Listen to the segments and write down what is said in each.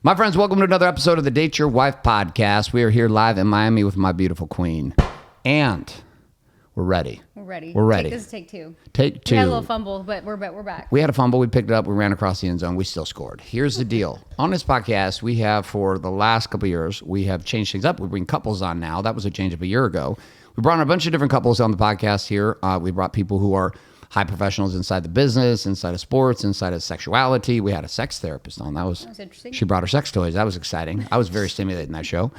My friends, welcome to another episode of the Date Your Wife podcast. We are here live in Miami with my beautiful queen. And we're ready. We're ready. This is take two. Take two. We had a little fumble, but we're back. We had a fumble. We picked it up. We ran across the end zone. We still scored. Here's the deal. On this podcast, we have, for the last couple of years, we have changed things up. We bring couples on now. That was a change of a year ago. We brought on a bunch of different couples on the podcast here. We brought people who are high professionals inside the business, inside of sports, inside of sexuality. We had a sex therapist on. That was interesting. She brought her sex toys. That was exciting. I was very stimulated in that show.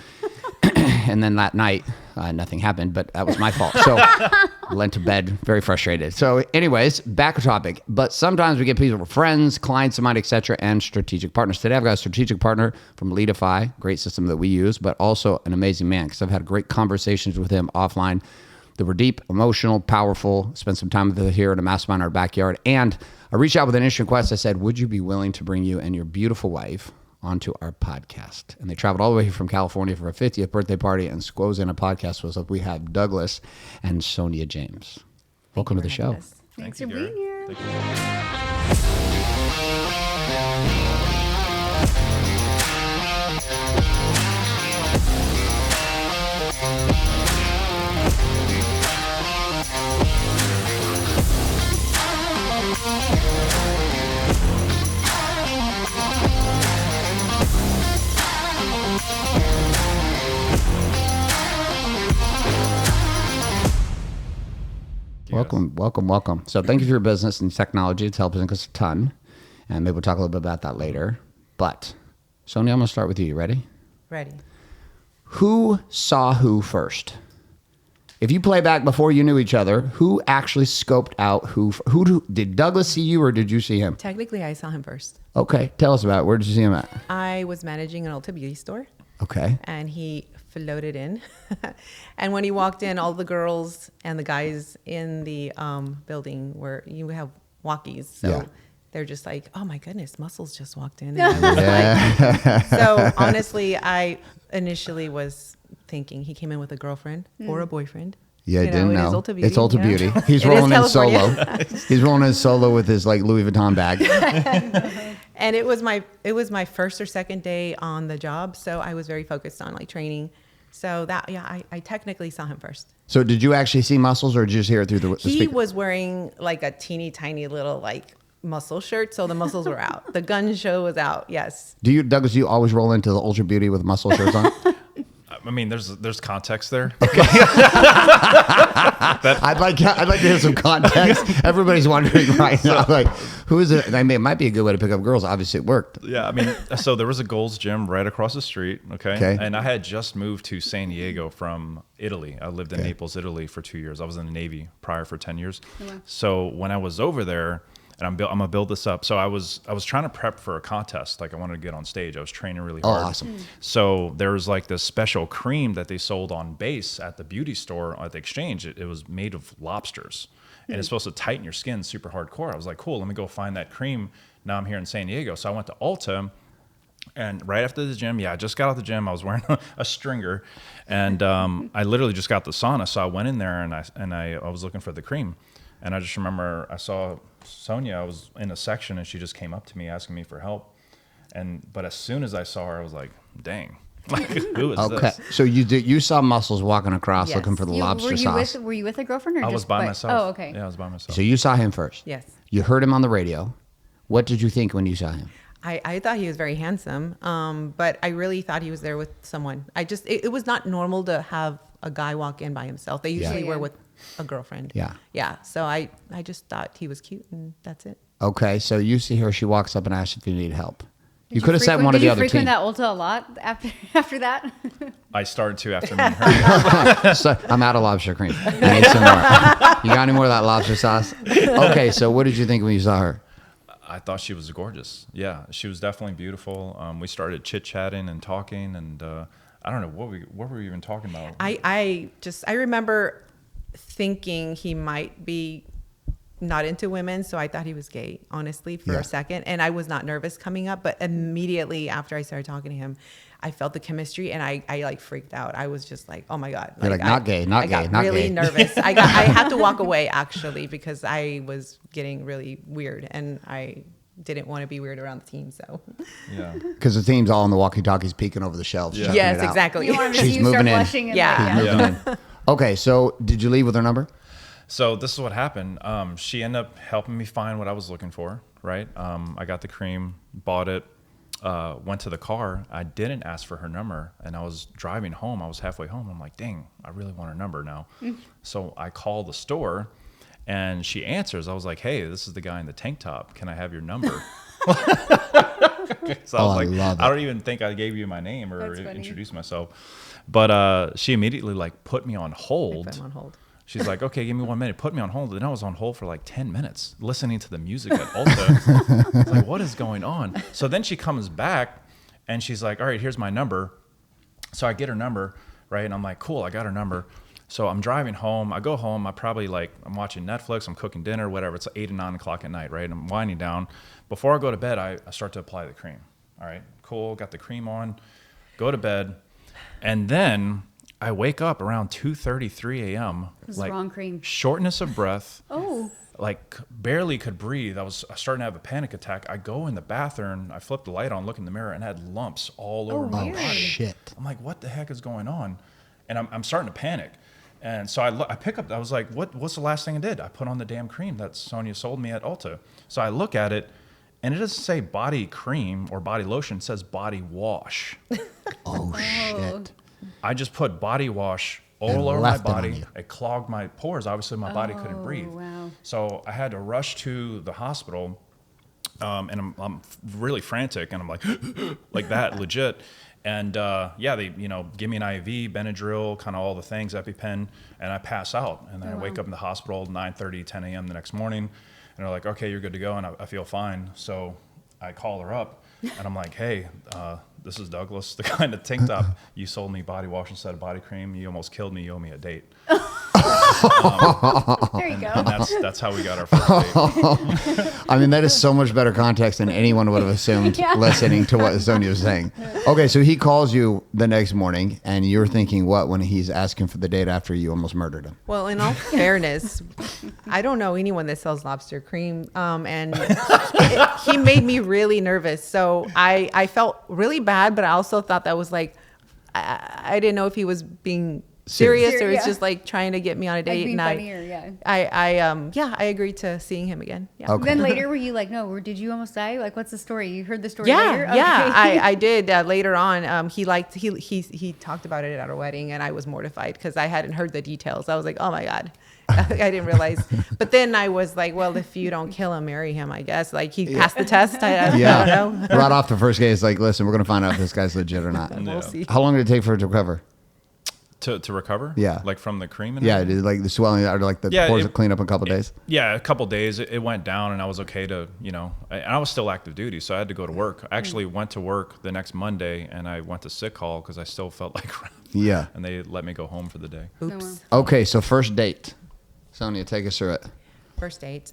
And then that night, nothing happened, but that was my fault. So I went to bed very frustrated. So anyways, back to topic. But sometimes we get people with friends, clients of mine, etc., and strategic partners. Today I've got a strategic partner from Leadify, great system that we use, but also an amazing man because I've had great conversations with him offline that were deep, emotional, powerful. Spent some time with him here in a mastermind in our backyard. And I reached out with an interesting request. I said, would you be willing to bring you and your beautiful wife onto our podcast? And they traveled all the way from California for a 50th birthday party and squoze in a podcast with us. We have Douglas and Sonia James. Welcome to the show. Thanks for being here. Thank Welcome. So thank you for your business and technology. It's helping us a ton. And maybe we'll talk a little bit about that later. But Sonia, I'm going to start with you. You ready? Ready. Who saw who first? If you play back before you knew each other, who actually scoped out who did Douglas see you or did you see him? Technically, I saw him first. Okay. Tell us about it. Where did you see him at? I was managing an Ulta Beauty store. Okay. And he floated in. And when he walked in, all the girls and the guys in the building you have walkies. So they're just like, oh my goodness, Muscles just walked in. And I was like, so honestly, I initially was thinking he came in with a girlfriend or a boyfriend. Yeah, I didn't know. Ulta Beauty, it's Ulta Beauty. He's rolling in solo. He's rolling in solo with his like Louis Vuitton bag. And it was my first or second day on the job, so I was very focused on like training. So I technically saw him first. So did you actually see Muscles or did you just hear it through the He speaker? was wearing like a teeny tiny little like muscle shirt, so the muscles were out. The gun show was out. Yes. Douglas, do you always roll into the Ultra Beauty with muscle shirts on? I mean, there's context there. Okay. I'd like to hear some context. Everybody's wondering right now, like, who is it? I mean, it might be a good way to pick up girls. Obviously, it worked. Yeah, I mean, so there was a Gold's Gym right across the street, okay? And I had just moved to San Diego from Italy. I lived in Naples, Italy for 2 years. I was in the Navy prior for 10 years. So when I was over there, and I'm gonna build this up. So I was trying to prep for a contest. Like I wanted to get on stage. I was training really hard. Oh, awesome. So there was like this special cream that they sold on base at the beauty store at the exchange. It was made of lobsters. And it's supposed to tighten your skin super hardcore. I was like, cool, let me go find that cream. Now I'm here in San Diego. So I went to Ulta. And right after the gym, I just got out the gym. I was wearing a stringer. And I literally just got the sauna. So I went in there and I was looking for the cream. And I just remember I saw Sonia. I was in a section and she just came up to me asking me for help. But as soon as I saw her, I was like, dang, like, who is this? So you saw Muscles walking across looking for the lobster were sauce. Were you with a girlfriend or I just was by myself. Oh, okay. Yeah, I was by myself. So you saw him first. Yes. You heard him on the radio. What did you think when you saw him? I thought he was very handsome, but I really thought he was there with someone. It was not normal to have a guy walk in by himself. They usually were with a girlfriend. Yeah. So I just thought he was cute, and that's it. Okay, so you see her. She walks up and asks if you need help. You could have sent one of the other team. Did you frequent that Ulta a lot after that? I started to after meeting her. So I'm out of lobster cream. I need some more. You got any more of that lobster sauce? Okay, so what did you think when you saw her? I thought she was gorgeous. Yeah, she was definitely beautiful. We started chit-chatting and talking, and I don't know, what were we even talking about? I remember thinking he might be not into women, so I thought he was gay, honestly, for a second. And I was not nervous coming up, but immediately after I started talking to him, I felt the chemistry, and I like freaked out. I was just like, oh my God. You're like, not gay. I got really nervous. I had to walk away, actually, because I was getting really weird, and I didn't want to be weird around the team. So Yeah. Because the team's all on the walkie-talkies peeking over the shelves. Yeah. checking yes, it out. exactly. You want to She's see you start moving in. blushing. And Yeah. like, Moving in. Okay, so did you leave with her number? So this is what happened. She ended up helping me find what I was looking for, right? I got the cream, bought it, went to the car. I didn't ask for her number, and I was driving home. I was halfway home. I'm like, dang, I really want her number now. So I called the store, and she answers. I was like, hey, this is the guy in the tank top. Can I have your number? So I was I like, love I it. don't even think I gave you my name or That's funny. introduced myself. But she immediately like put me on I hold. put him on hold. She's like, okay, give me 1 minute. Put me on hold. And I was on hold for like 10 minutes listening to the music at Ulta. I was like, what is going on? So then she comes back and she's like, all right, here's my number. So I get her number, right? And I'm like, cool, I got her number. So I'm driving home. I go home. I'm watching Netflix. I'm cooking dinner, whatever. It's 8 or 9 o'clock at night, right? I'm winding down. Before I go to bed, I start to apply the cream. All right, cool. Got the cream on. Go to bed. And then I wake up around 2:33 a.m. was the wrong cream. Shortness of breath. Oh, Like barely could breathe. I was starting to have a panic attack. I go in the bathroom. I flip the light on, look in the mirror, and I had lumps all over my weird. body. Shit. I'm like, what the heck is going on? And I'm starting to panic. And so I pick up. I was like, what's the last thing I did? I put on the damn cream that Sonia sold me at Ulta. So I look at it, and it doesn't say body cream or body lotion. It says body wash. Oh, shit. I just put body wash all And over my left it on body. you. It clogged my pores. Obviously, my body couldn't breathe. wow. So I had to rush to the hospital, and I'm really frantic, and I'm like, like that, legit. And yeah, they give me an IV, Benadryl, kind of all the things, EpiPen, and I pass out. And then I wake up in the hospital 9:30, 10 a.m. the next morning, and they're like, okay, you're good to go, and I feel fine. So I call her up, and I'm like, hey, this is Douglas, the guy in the tank top. You sold me body wash instead of body cream. You almost killed me. You owe me a date. there you go. And that's how we got our first date. I mean, that is so much better context than anyone would have assumed Yeah. listening to what Sonia was saying. Okay, so he calls you the next morning, and you're thinking what when he's asking for the date after you almost murdered him? Well, in all fairness, I don't know anyone that sells lobster cream, and he made me really nervous. So I felt really bad, but I also thought that was like I didn't know if he was being serious or it's Yeah. just like trying to get me on a date. being And funny or, yeah. I agreed to seeing him again. Yeah. Okay. Then later, were you like, no, did you almost die? Like, what's the story? You heard the story Yeah, later? yeah, Okay. I did later on. He talked about it at our wedding, and I was mortified because I hadn't heard the details. I was like, oh my god, I didn't realize. But then I was like, well, if you don't kill him, marry him, I guess. Like he passed the test. I Yeah. don't know. Right off the first day, it's like, listen, we're going to find out if this guy's legit or not. We'll see. How long did it take for it to recover? To recover? Yeah. Like from the cream? And Yeah, everything? did like the swelling or like the Yeah, pores it- clean up in a couple days? Yeah, a couple days it went down, and I was okay to, and I was still active duty, so I had to go to work. I actually went to work the next Monday, and I went to sick call because I still felt like crap. Yeah. And they let me go home for the day. Oops. Okay, so first date. Sonia, take us through it. First date.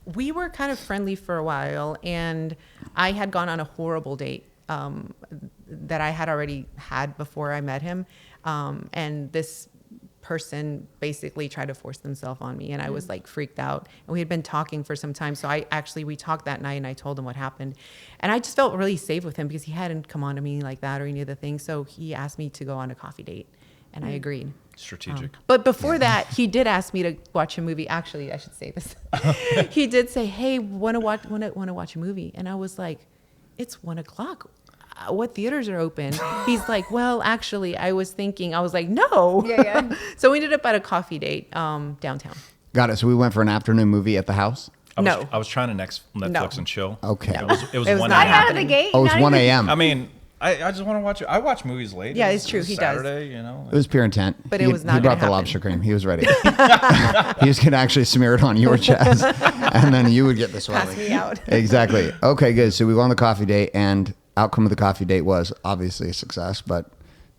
We were kind of friendly for a while, and I had gone on a horrible date that I had already had before I met him. And this person basically tried to force themselves on me, and I was like freaked out. And we had been talking for some time, so we talked that night, and I told him what happened. And I just felt really safe with him because he hadn't come on to me like that or any of the things. So he asked me to go on a coffee date, and I agreed. Strategic. But before that, he did ask me to watch a movie. Actually, I should say this. He did say, "Hey, want to watch a movie?" And I was like, "It's 1:00. What theaters are open?" He's like, "Well, actually, I was thinking." I was like, "No." Yeah. So we ended up at a coffee date downtown. Got it. So we went for an afternoon movie at the house? No. I was trying to Netflix No. and chill. Okay. It was It was 1 not a.m. Out of the gate? Oh, it's Not 1 even- a.m. I mean, I just want to watch it. I watch movies late. Yeah, It it's was true, he does. Saturday, It was pure intent. But it was not He brought gonna the happen. lobster cream. He was ready. He was going to actually smear it on your chest, and then you would get the swelling. Pass me out. Exactly. Okay, good. So we go on the coffee date, and outcome of the coffee date was obviously a success. But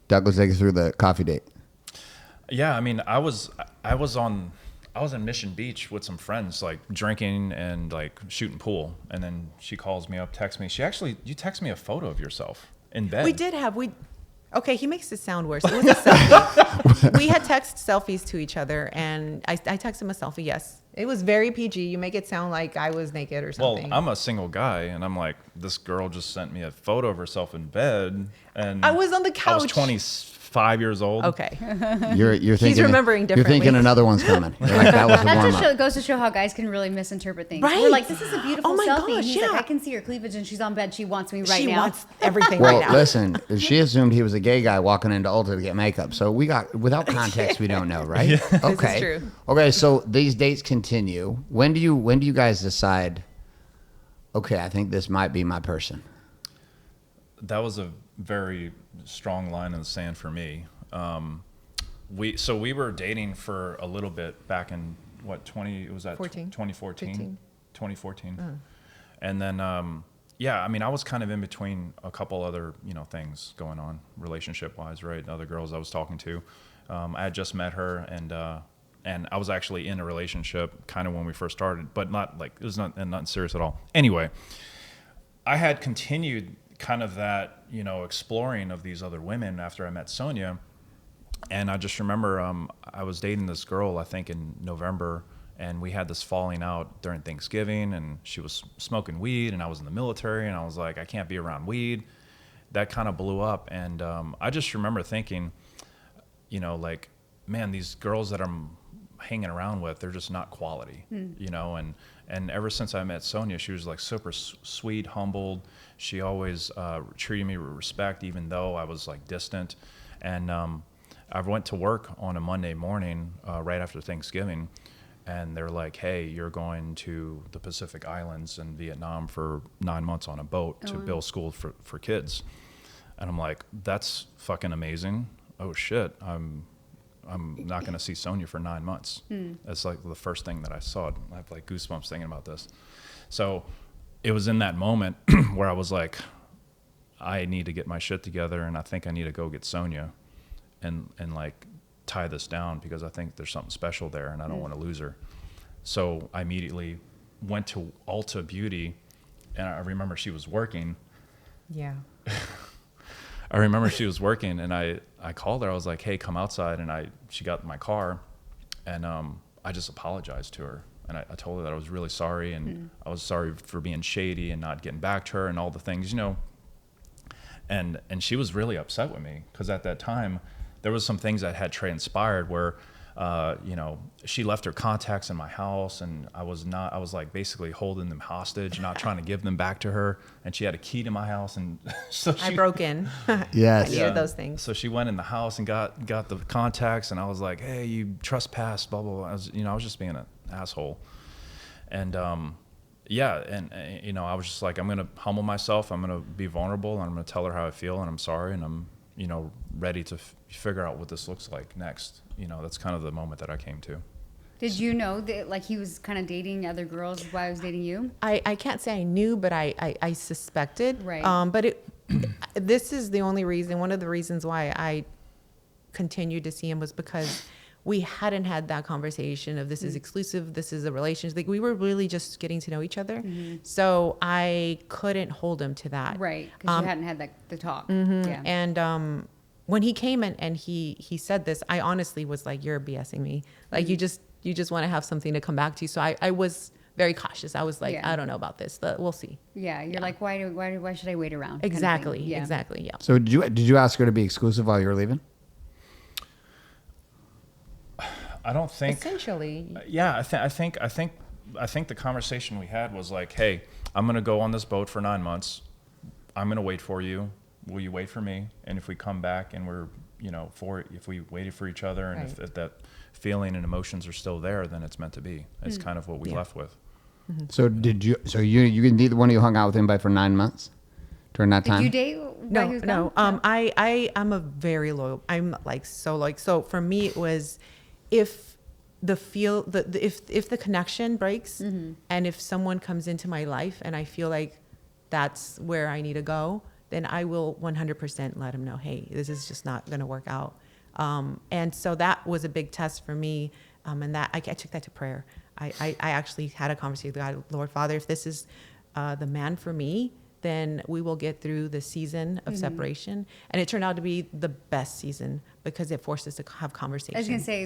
Doug, let's take us through the coffee date. Yeah, I mean, I was in Mission Beach with some friends, like drinking and like shooting pool. And then she calls me up, texts me. You text me a photo of yourself in bed. Okay, he makes it sound worse. It was a selfie. We had text selfies to each other, and I texted him a selfie, yes. It was very PG. You make it sound like I was naked or Well, something. I'm a single guy, and I'm like, this girl just sent me a photo of herself in bed, and I was on the I was couch. 25 years old. Okay. You're thinking remembering You're differently. thinking another one's coming. You're like, that was the That warm just up. goes to show how guys can really misinterpret things. Right. We're like, this is a beautiful Oh my selfie. gosh, He's yeah. like, I can see her cleavage and she's on bed. She wants me right She now. wants everything Well, right now. listen, she assumed he was a gay guy walking into Ulta to get makeup. So we got, without context, we don't know, right? Okay. true. Okay, so these dates continue. When do you guys decide, okay, I think this might be my person? That was a very strong line in the sand for me. We were dating for a little bit back in what 2014. 2014. And then yeah, I mean, I was kind of in between a couple other things going on relationship wise, right? Other girls I was talking to. I had just met her, and I was actually in a relationship kind of when we first started, but not like it was not serious at all. Anyway, I had continued kind of that exploring of these other women after I met Sonia. And I just remember I was dating this girl, I think in November, and we had this falling out during Thanksgiving, and she was smoking weed, and I was in the military, and I was like, I can't be around weed. That kind of blew up, and I just remember thinking, like, man, these girls that I'm hanging around with, they're just not quality, and ever since I met Sonia, she was like super sweet, humbled. She always treated me with respect, even though I was like distant, and I went to work on a Monday morning right after Thanksgiving, and they're like, hey, you're going to the Pacific Islands in Vietnam for 9 months on a boat to build school for kids. And I'm like, that's fucking amazing. Oh shit, I'm not going to see Sonia for 9 months. That's like the first thing that I saw. I have like goosebumps thinking about this. So it was in that moment where I was like, I need to get my shit together, and I think I need to go get Sonia and like tie this down, because I think there's something special there, and I don't want to lose her. So I immediately went to Ulta Beauty, and I remember she was working. Yeah. I remember she was working, and I called her. I was like, hey, come outside. And she got in my car, and I just apologized to her. And I told her that I was really sorry, and I was sorry for being shady and not getting back to her and all the things, And she was really upset with me, because at that time, there was some things that had transpired where, she left her contacts in my house, and I was like basically holding them hostage, not trying to give them back to her. And she had a key to my house, and so I broke in. Yes. I needed those things. So she went in the house and got the contacts, and I was like, hey, you trespassed, blah, blah, blah. I was just being an asshole. And, yeah, and I was just like, I'm going to humble myself. I'm going to be vulnerable, and I'm going to tell her how I feel, and I'm sorry, and I'm, ready to figure out what this looks like next. That's kind of the moment that I came to. Did you know that like he was kind of dating other girls while he was dating you? I can't say I knew, but I suspected. Right. But this is the only reason, one of the reasons why I continued to see him was because we hadn't had that conversation of this is exclusive, this is a relationship. Like, we were really just getting to know each other. So I couldn't hold him to that. Right, because you hadn't had the talk. Yeah. And when he came in and he said this, I honestly was like, you're BSing me. Like, you just want to have something to come back to. So I was very cautious. I was like, Yeah. I don't know about this. We'll see. Yeah, you're like, why should I wait around? kind of thing. Exactly. Yeah. Exactly. Yeah. So did you ask her to be exclusive while you were leaving? I don't think. Essentially. Yeah, I think the conversation we had was like, hey, I'm gonna go on this boat for 9 months. I'm gonna wait for you. Will you wait for me? And if we come back and we're, if we waited for each other, and if that feeling and emotions are still there, then it's meant to be. It's kind of what we left with. So you neither one of you hung out with anybody for 9 months during that time? Did you date while he was No. gone? I'm a very loyal. I'm like so like, so for me it was, if the connection breaks, and if someone comes into my life and I feel like that's where I need to go, then I will 100% let him know, hey, this is just not going to work out. And so that was a big test for me. And that I took that to prayer. I actually had a conversation with God, Lord Father, if this is the man for me, then we will get through the season of separation. And it turned out to be the best season because it forces us to have conversation. I was gonna say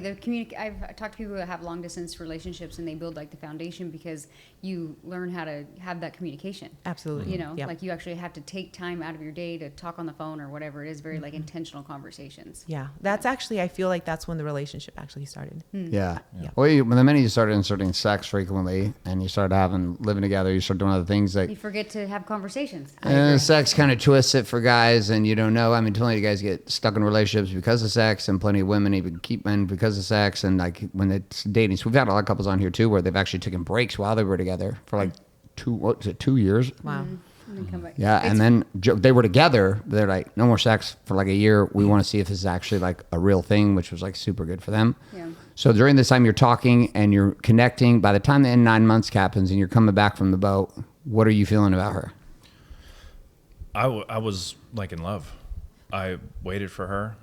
I've talked to people that have long distance relationships and they build like the foundation because you learn how to have that communication. Absolutely. You know, Yep. like you actually have to take time out of your day to talk on the phone or whatever. It is very like intentional conversations. Yeah, that's actually, I feel like that's when the relationship actually started. Yeah. Yeah. Well, the minute you started inserting sex frequently and you started living together, you start doing other things that You forget to have conversations. sex kind of twists it for guys, and you don't know. I mean, plenty of guys get stuck in relationships because of sex, and plenty of women even keep men because of sex. And like when it's dating, so we've had a lot of couples on here too where they've actually taken breaks while they were together for like 2 years. Wow. And then come back. Yeah, and then they were together. They're like, no more sex for like a year. We want to see if this is actually like a real thing, which was like super good for them. Yeah. So during this time, you're talking and you're connecting. By the time the end 9 months happens and you're coming back from the boat, what are you feeling about her? I was like in love. I waited for her.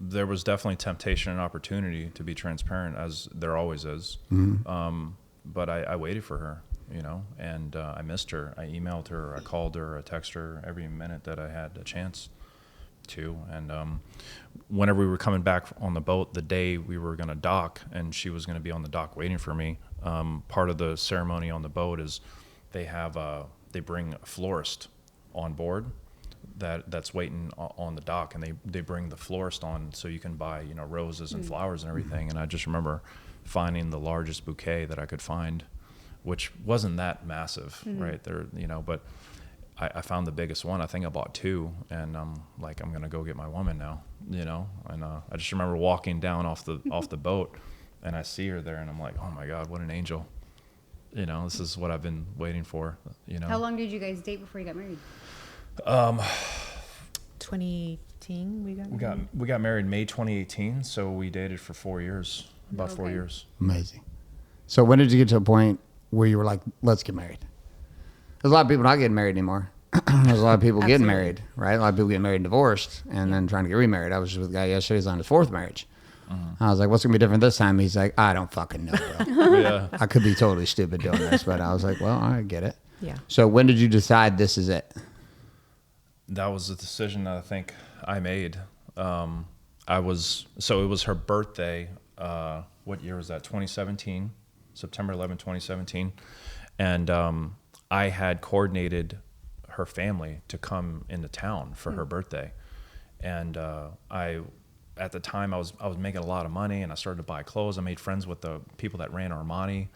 There was definitely temptation and opportunity to be transparent, as there always is. But I waited for her, you know, and I missed her. I emailed her, I called her, I texted her every minute that I had a chance to. And whenever we were coming back on the boat, the day we were going to dock, and she was going to be on the dock waiting for me, part of the ceremony on the boat is they bring a florist on board that's waiting on the dock, and they bring the florist on so you can buy, you know, roses and flowers and everything. And I just remember finding the largest bouquet that I could find, which wasn't that massive, right there, you know, but I found the biggest one. I think I bought 2, and I'm like, I'm gonna go get my woman now, you know. And I just remember walking down off the boat, and I see her there, and I'm like, oh my God, what an angel, you know. This is what I've been waiting for, you know. How long did you guys date before you got married? 2018 We got married May 2018, so we dated for 4 years, about 4 Okay. years. Amazing. So when did you get to a point where you were like, let's get married? There's a lot of people not getting married anymore. There's a lot of people getting Absolutely. married, right? A lot of people getting married and divorced and then trying to get remarried. I was just with a guy yesterday, he's on his 4th marriage. I was like, what's going to be different this time? He's like, I don't fucking know, bro. Yeah. I could be totally stupid doing this, but I was like, well, I get it. Yeah. So when did you decide this is it? That was a decision that I think I made. It was her birthday. What year was that? 2017, September 11, 2017. And I had coordinated her family to come into town for her birthday. And at the time I was making a lot of money, and I started to buy clothes. I made friends with the people that ran Armani.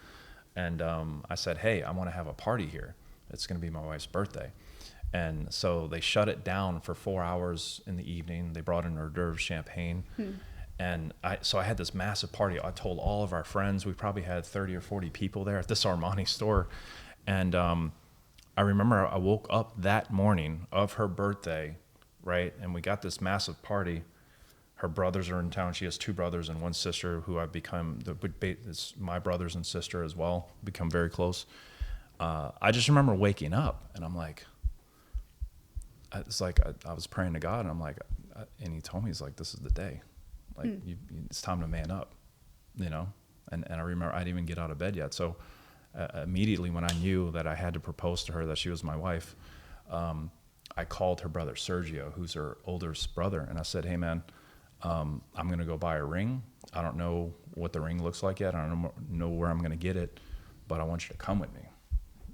And I said, hey, I want to have a party here. It's going to be my wife's birthday. And so they shut it down for 4 hours in the evening. They brought in hors d'oeuvres, champagne. And I had this massive party. I told all of our friends. We probably had 30 or 40 people there at this Armani store. And I remember I woke up that morning of her birthday, right? And we got this massive party. Her brothers are in town. She has 2 brothers and 1 sister who I've become, it's my brothers and sister as well, become very close. I just remember waking up, and I'm like, it's like I was praying to God, and I'm like, and he told me, he's like, this is the day. Like, it's time to man up, you know? And I remember I didn't even get out of bed yet. So immediately when I knew that I had to propose to her, that she was my wife, I called her brother, Sergio, who's her oldest brother. And I said, hey man, I'm going to go buy a ring. I don't know what the ring looks like yet. I don't know where I'm going to get it, but I want you to come with me,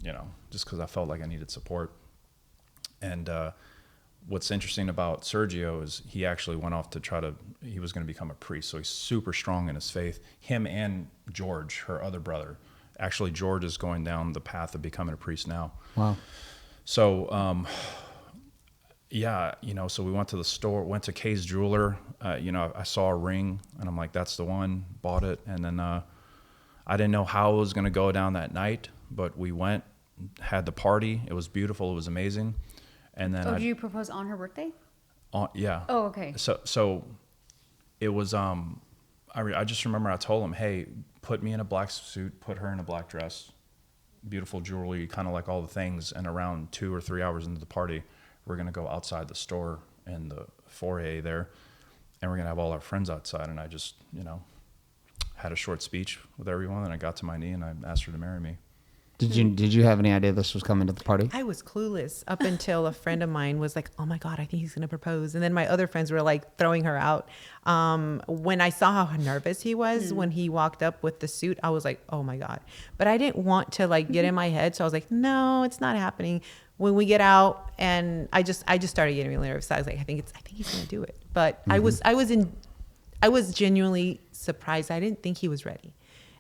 you know, just because I felt like I needed support. And what's interesting about Sergio is he actually went off to he was going to become a priest. So he's super strong in his faith. Him and George, her other brother. Actually, George is going down the path of becoming a priest now. Wow. So, yeah, you know, so we went to the store, went to Kay's jeweler. You know, I saw a ring, and I'm like, that's the one, bought it. And then I didn't know how it was going to go down that night, but we went, had the party. It was beautiful. It was amazing. And then did you propose on her birthday? Yeah. Oh, okay. So it was, I just remember I told him, hey, put me in a black suit, put her in a black dress, beautiful jewelry, kind of like all the things. And around 2 or 3 hours into the party, we're going to go outside the store in the foyer there, and we're going to have all our friends outside. And I just, you know, had a short speech with everyone, and I got to my knee and I asked her to marry me. Did you have any idea this was coming to the party? I was clueless up until a friend of mine was like, oh my God, I think he's going to propose. And then my other friends were like throwing her out. When I saw how nervous he was when he walked up with the suit, I was like, oh my God. But I didn't want to like get in my head. So I was like, no, it's not happening. When we get out, and I just started getting really nervous. I was like, I think he's going to do it. But I was genuinely surprised. I didn't think he was ready.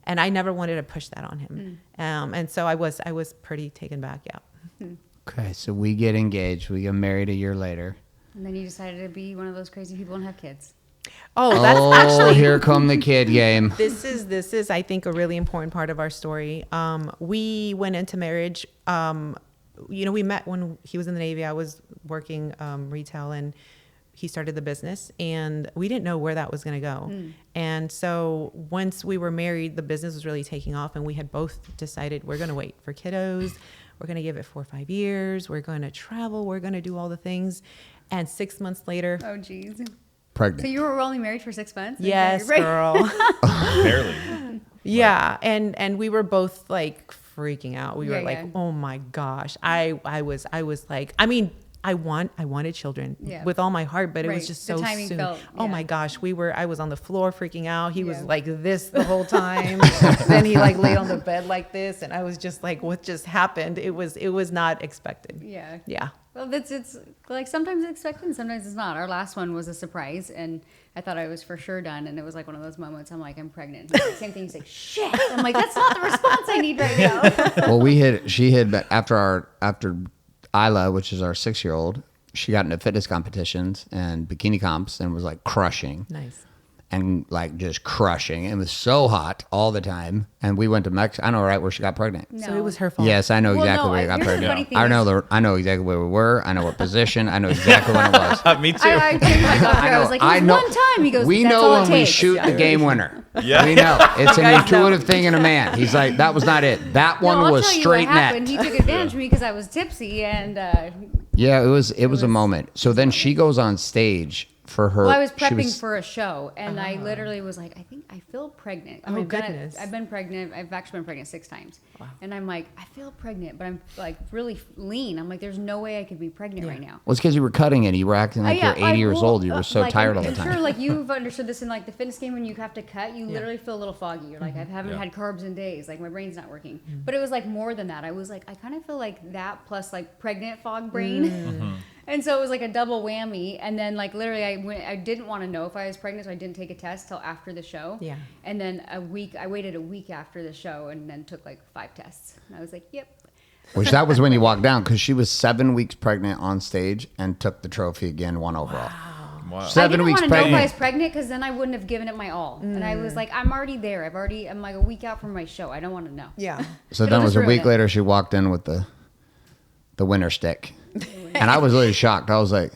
And I never wanted to push that on him. And so I was pretty taken back. Yeah. Okay, so we get engaged. We get married a year later. And then you decided to be one of those crazy people and have kids. Oh, that's actually here come the kid game. This is I think a really important part of our story. We went into marriage. We met when he was in the Navy. I was working retail, and he started the business, and we didn't know where that was going to go. And so once we were married, the business was really taking off, and we had both decided we're going to wait for kiddos. We're going to give it 4 or 5 years. We're going to travel. We're going to do all the things. And 6 months later, Oh, geez. Pregnant. So you were only married for 6 months? yes, Right. girl. Barely. Yeah, and we were both like freaking out. We were Yeah, like, yeah. "Oh my gosh!" I was like, I mean, I wanted children Yeah. with all my heart, but it Right. was just The so timing soon. felt- Oh yeah. my gosh, I was on the floor freaking out. He was Yeah. like this the whole time. Then he like laid on the bed like this, and I was just like, "What just happened?" It was not expected. Yeah. Yeah. Well, it's like sometimes it's expected and sometimes it's not. Our last one was a surprise, and I thought I was for sure done. And it was like one of those moments. I'm like, I'm pregnant. He's like, same thing. He's like, shit. I'm like, that's not the response I need right now. Well, she hid, but after Isla, which is our 6-year-old, she got into fitness competitions and bikini comps and was like crushing. Nice. And like just crushing. It was so hot all the time. And we went to Mexico. I know right where she got pregnant. So it was her fault. Yes, I know Well, exactly no, where you got here's the funny pregnant. thing I know exactly where we were. I know what position. I know exactly when it was. Me too. I told my doctor, I was like, it was one time. He goes, we that's know all when it we takes. shoot the game winner. Yeah. We know. It's an guys know. intuitive thing in a man. He's like, that was not it. That one No, I'll was tell you straight what happened. net. He took advantage of me because I was tipsy, and Yeah, it was a moment. So then she goes on stage for her. well, I was she prepping for a show, and I literally was like, I think I feel pregnant. I Oh, mean, goodness. I've been pregnant. I've actually been pregnant 6 times. And I'm like, I feel pregnant, but I'm like really lean. I'm like, there's no way I could be pregnant right now. Well, it's because you were cutting it. You were acting like you're 80 years old. You were so like, tired all the I'm time. sure like you've understood this in like the fitness game when you have to cut, you literally feel a little foggy. You're like, I haven't Yeah. had carbs in days. Like my brain's not working. But it was like more than that. I was like, I kind of feel like that plus like pregnant fog brain. And so it was like a double whammy. And then like literally I didn't want to know if I was pregnant, so I didn't take a test till after the show. Yeah. And then I waited a week after the show and then took like 5 tests. And I was like, yep. Which that was when you walked down because she was 7 weeks pregnant on stage and took the trophy again, 1 overall. Wow. I 7 didn't weeks want to know if I pregnant. was pregnant because then I wouldn't have given it my all. And I was like, I'm already there. I'm like a week out from my show. I don't want to know. Yeah. So It'll then it was just a ruin week it. later she walked in with the winner stick. And I was really shocked. I was like,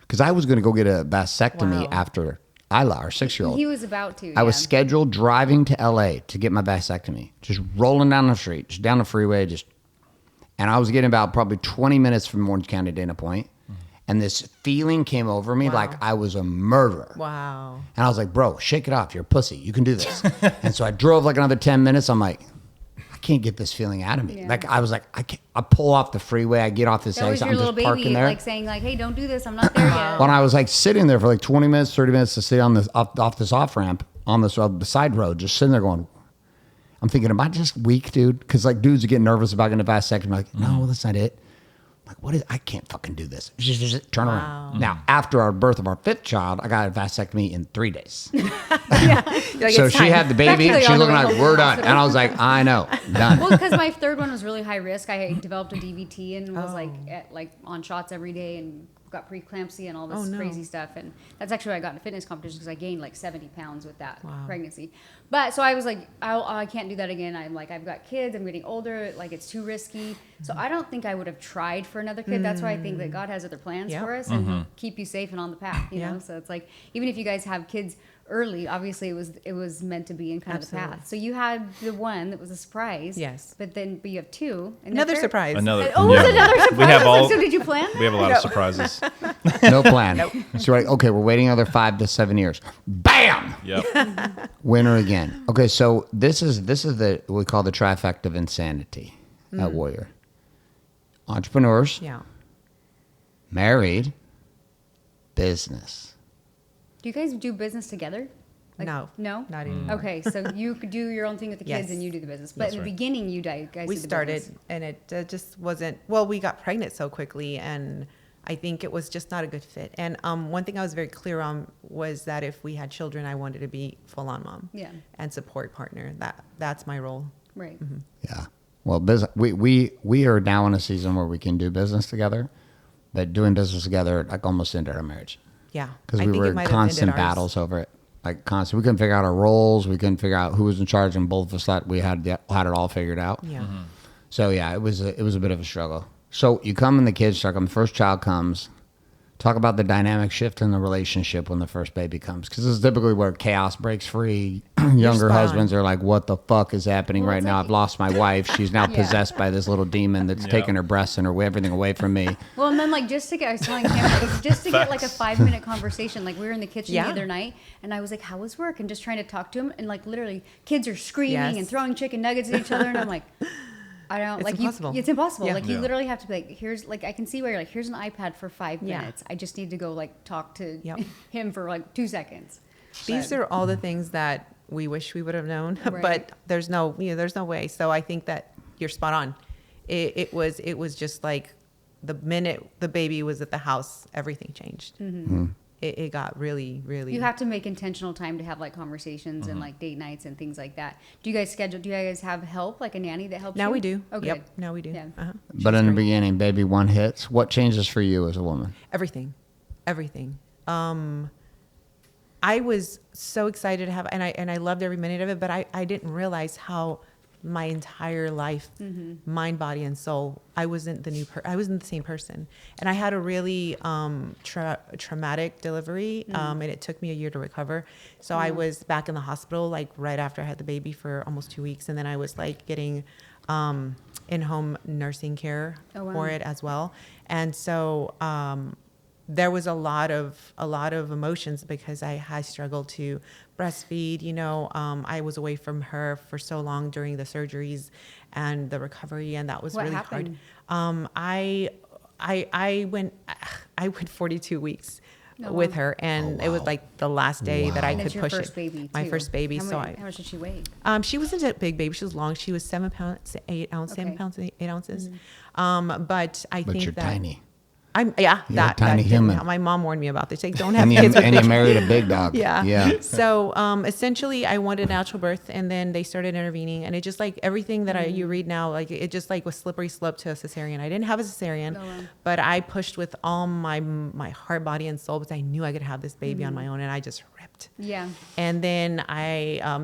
because I was going to go get a vasectomy Wow. after Isla, our 6-year-old. He was about to. I was yeah. scheduled driving to LA to get my vasectomy, just rolling down the street, just down the freeway, and I was getting about probably 20 minutes from Orange County, Dana Point. And this feeling came over me like I was a murderer. Wow. And I was like, bro, shake it off. You're a pussy. You can do this. And so I drove like another 10 minutes. I'm like, I can't get this feeling out of me. Yeah. Like I was like, I pull off the freeway. I get off this That was exit. your I'm little just parking baby, there. like saying, like, "Hey, don't do this. I'm not there yet." When I was like sitting there for like 20 minutes, 30 minutes to sit on this off this off ramp on this the side road, just sitting there going, I'm thinking, am I just weak, dude? Because like dudes are getting nervous about getting a vasectomy. I'm like, no, that's not it. Like, what is? I can't fucking do this. Just turn around. Now, after our birth of our 5th child, I got a vasectomy in 3 days. Like, So it's she time. had the baby. Practically She's on the looking way like, home we're from the done. And I was like, I know, done. Well, because my 3rd one was really high risk. I developed a DVT and was like on shots every day and got preeclampsia and all this no. crazy stuff. And that's actually why I got into fitness competitions because I gained like 70 pounds with that Wow. pregnancy. But so I was like, I can't do that again. I'm like, I've got kids. I'm getting older. Like it's too risky. So I don't think I would have tried for another kid. That's why I think that God has other plans Yep. for us and keep you safe and on the path. You Yeah. know. So it's like even if you guys have kids early, obviously it was meant to be in kind of the Absolutely. path. So you had the one that was a surprise. Yes. But you have 2. And Another they're- surprise. Another. Oh, it was another surprise. We have I was all. like, so did you plan that? We have a lot of surprises. No plan. So we're like, okay, we're waiting another 5 to 7 years. Bam! Yep. Winner again. Okay, so this is the what we call the trifecta of insanity at Warrior. Entrepreneurs, Yeah. married, business. Do you guys do business together? No. No? Not anymore. Okay, so you could do your own thing with the kids Yes. and you do the business. But That's in the right. beginning, you guys We did the started business. and it just wasn't, well, we got pregnant so quickly and I think it was just not a good fit. And one thing I was very clear on was that if we had children, I wanted to be full on mom Yeah. and support partner. That's my role. Right. Yeah. Well, business. We are now in a season where we can do business together, but doing business together like almost ended our marriage Yeah. because I we think were it in might have ended constant ours. battles over it. Like constant. We couldn't figure out our roles. We couldn't figure out who was in charge, and both of us thought we had it all figured out. Yeah. So yeah, it was a bit of a struggle. So you come and the kids start coming. First child comes. Talk about the dynamic shift in the relationship when the first baby comes, because this is typically where chaos breaks free. Younger spot on. husbands are like, "What the fuck is happening Well, right it's now? like- I've lost my wife. She's now Yeah. possessed by this little demon that's Yeah. taking her breasts and everything away from me." Well, and then like just to get, I was telling him, like, just to get like a 5-minute conversation. Like we were in the kitchen Yeah. the other night, and I was like, "How was work?" And just trying to talk to him, and like literally, kids are screaming Yes. and throwing chicken nuggets at each other, and I'm like, I don't It's like impossible. it's impossible. Yeah. Like you Yeah. literally have to be like, here's like I can see where you're like, here's an iPad for 5 Yeah. minutes. I just need to go like talk to Yep. him for like 2 seconds. These But- are all the things that we wish we would have known, Right. but there's no way. So I think that you're spot on. It was just like the minute the baby was at the house, everything changed. It got really, really. You have to make intentional time to have like conversations and like date nights and things like that. Do you guys have help, like a nanny that helps you? Now we do. Oh, good. Yep. Now we do. Yeah. Uh-huh. But in the beginning, baby one hits. What changes for you as a woman? Everything. I was so excited to have, and I loved every minute of it, but I didn't realize how my entire life, mind, body, and soul, I wasn't I wasn't the same person. And I had a really traumatic delivery, and it took me a year to recover. So I was back in the hospital, like right after I had the baby for almost 2 weeks. And then I was like getting in-home nursing care Oh, wow. for it as well. And so there was a lot of emotions because I struggled to breastfeed. I was away from her for so long during the surgeries and the recovery, and that was What really happened? hard. I went 42 weeks Oh, with wow. her, and Oh, it was wow. like the last day that I And could it's your push first it. baby, My too. first baby. How much did she weigh? She wasn't a big baby. She was long. She was 7 pounds, 8 ounces, Okay. 7 pounds, 8 ounces. Mm-hmm. But I But think you're that tiny. You're a tiny human. My mom warned me about this. Like, don't have And kids with you big married a big dog. yeah. Yeah. So essentially, I wanted natural birth, and then they started intervening, and it just like everything that you read now, like it just like was slippery slope to a cesarean. I didn't have a cesarean, Oh, wow. but I pushed with all my heart, body, and soul because I knew I could have this baby on my own, and I just ripped. Yeah. And then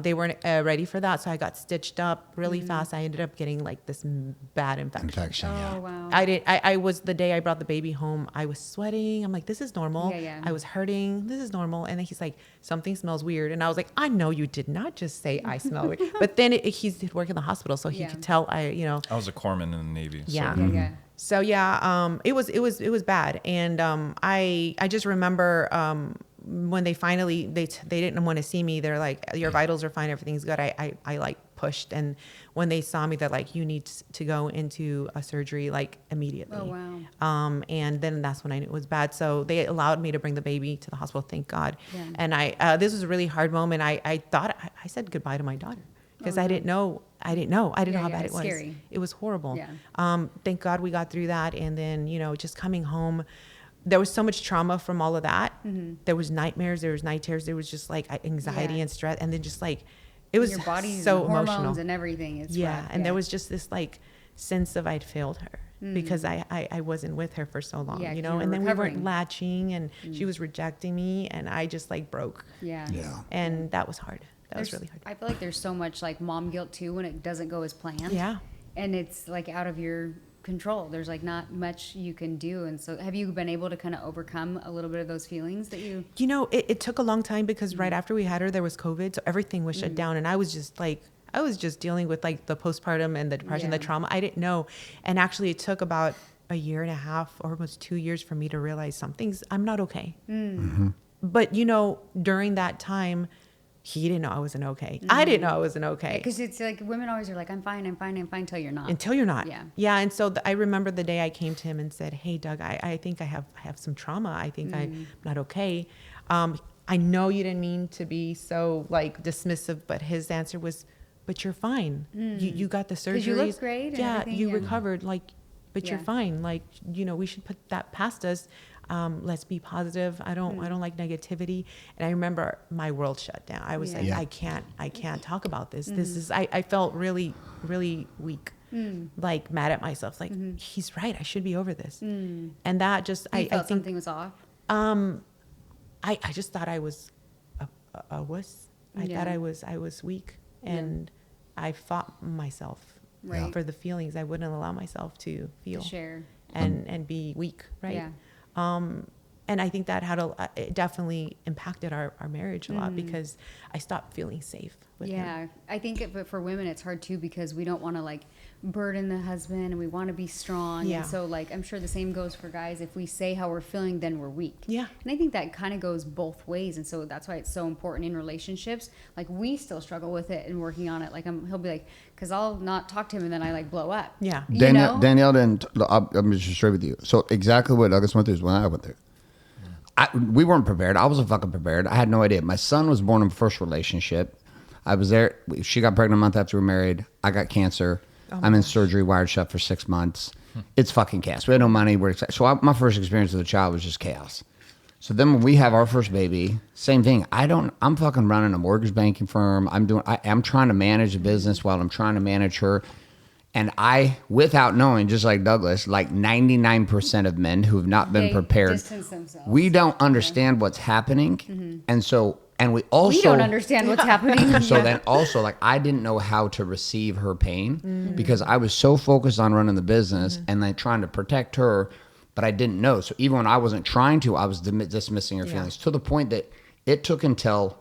they weren't ready for that, so I got stitched up really fast. I ended up getting like this bad infection. Oh, Yeah. wow. I was the day I brought the baby home, I was sweating. I'm like, this is normal. Yeah, yeah. I was hurting. This is normal. And then he's like, something smells weird. And I was like, I know you did not just say I smell weird. But then he did work in the hospital, so he Yeah. could tell I was a corpsman in the Navy. Yeah. So. Yeah, yeah. So yeah, it was bad. And I just remember when they finally they didn't want to see me. They're like, your vitals are fine, everything's good. I like pushed, and when they saw me, they're like, you need to go into a surgery like immediately. Oh, wow. And then that's when I knew it was bad. So they allowed me to bring the baby to the hospital, thank God. Yeah. And this was a really hard moment. I thought I said goodbye to my daughter because Oh, I no. didn't know how Yeah, bad it it's was. scary. It was horrible. Yeah. Thank God we got through that. And then, just coming home, there was so much trauma from all of that. There was nightmares, there was night terrors, there was just like anxiety Yeah. and stress. And then just like, it was Your body's so and hormones emotional. and everything. It's Yeah. rough. And there was just this like sense of I'd failed her because I wasn't with her for so long, Yeah, 'cause you and were then we recovering. weren't latching, and she was rejecting me, and I just like broke. Yeah. Yeah. And that was hard. That was There's- really hard. I feel like there's so much like mom guilt too when it doesn't go as planned. Yeah. And it's like out of your control. There's like not much you can do. And so have you been able to kind of overcome a little bit of those feelings that you It took a long time because right after we had her, there was COVID. So everything was shut down. And I was just dealing with like the postpartum and the depression, the Yeah. trauma. I didn't know. And actually it took about a year and a half, or almost 2 years for me to realize I'm not okay. Mm-hmm. But, you know, during that time, he didn't know I wasn't okay. I didn't know I wasn't okay. Because it's like women always are like, I'm fine until you're not. Until you're not. Yeah. Yeah. And so I remember the day I came to him and said, hey, Doug, I think I have some trauma. I think I'm not okay. I know you didn't mean to be so like dismissive, but his answer was, but you're fine. You got the surgeries. 'Cause you look great and Yeah. everything, You yeah. recovered. Like, but you're Yeah. fine. Like, you know, we should put that past us. Let's be positive. I don't like negativity. And I remember my world shut down. I was Yeah. like, Yeah. I can't talk about this. This is, I felt really, really weak, like mad at myself. Like, he's right. I should be over this. And that just, You I felt think, something was off. I just thought I was a wuss. I Yeah. thought I was weak, and I fought myself Right. for the feelings. I wouldn't allow myself to feel To share. and be weak, right? Yeah. And I think that it definitely impacted our marriage a lot, because I stopped feeling safe with him. Yeah, I think but for women it's hard too, because we don't want to like burden the husband, and we want to be strong. Yeah. And so like I'm sure the same goes for guys. If we say how we're feeling, then we're weak. Yeah. And I think that kind of goes both ways, and so that's why it's so important in relationships. Like we still struggle with it and working on it. Like he'll be like, because I'll not talk to him and then I like blow up. Yeah. You know? Danielle didn't. I'm just straight with you. So exactly what Douglas went through is when I went through. We weren't prepared. I wasn't fucking prepared. I had no idea. My son was born in first relationship. I was there. She got pregnant a month after we were married. I got cancer. I'm in surgery, wired shut for 6 months. It's fucking chaos. We had no money. My first experience with a child was just chaos. So then when we have our first baby, same thing. I'm fucking running a mortgage banking firm. I'm trying to manage a business while I'm trying to manage her. And without knowing, just like Douglas, like 99% of men who have not been They prepared, distance themselves. we don't understand what's happening. And we also We don't understand what's happening. So then also, like, I didn't know how to receive her pain because I was so focused on running the business and then trying to protect her, but I didn't know. So even when I wasn't trying to, I was dismissing her feelings to the point that it took until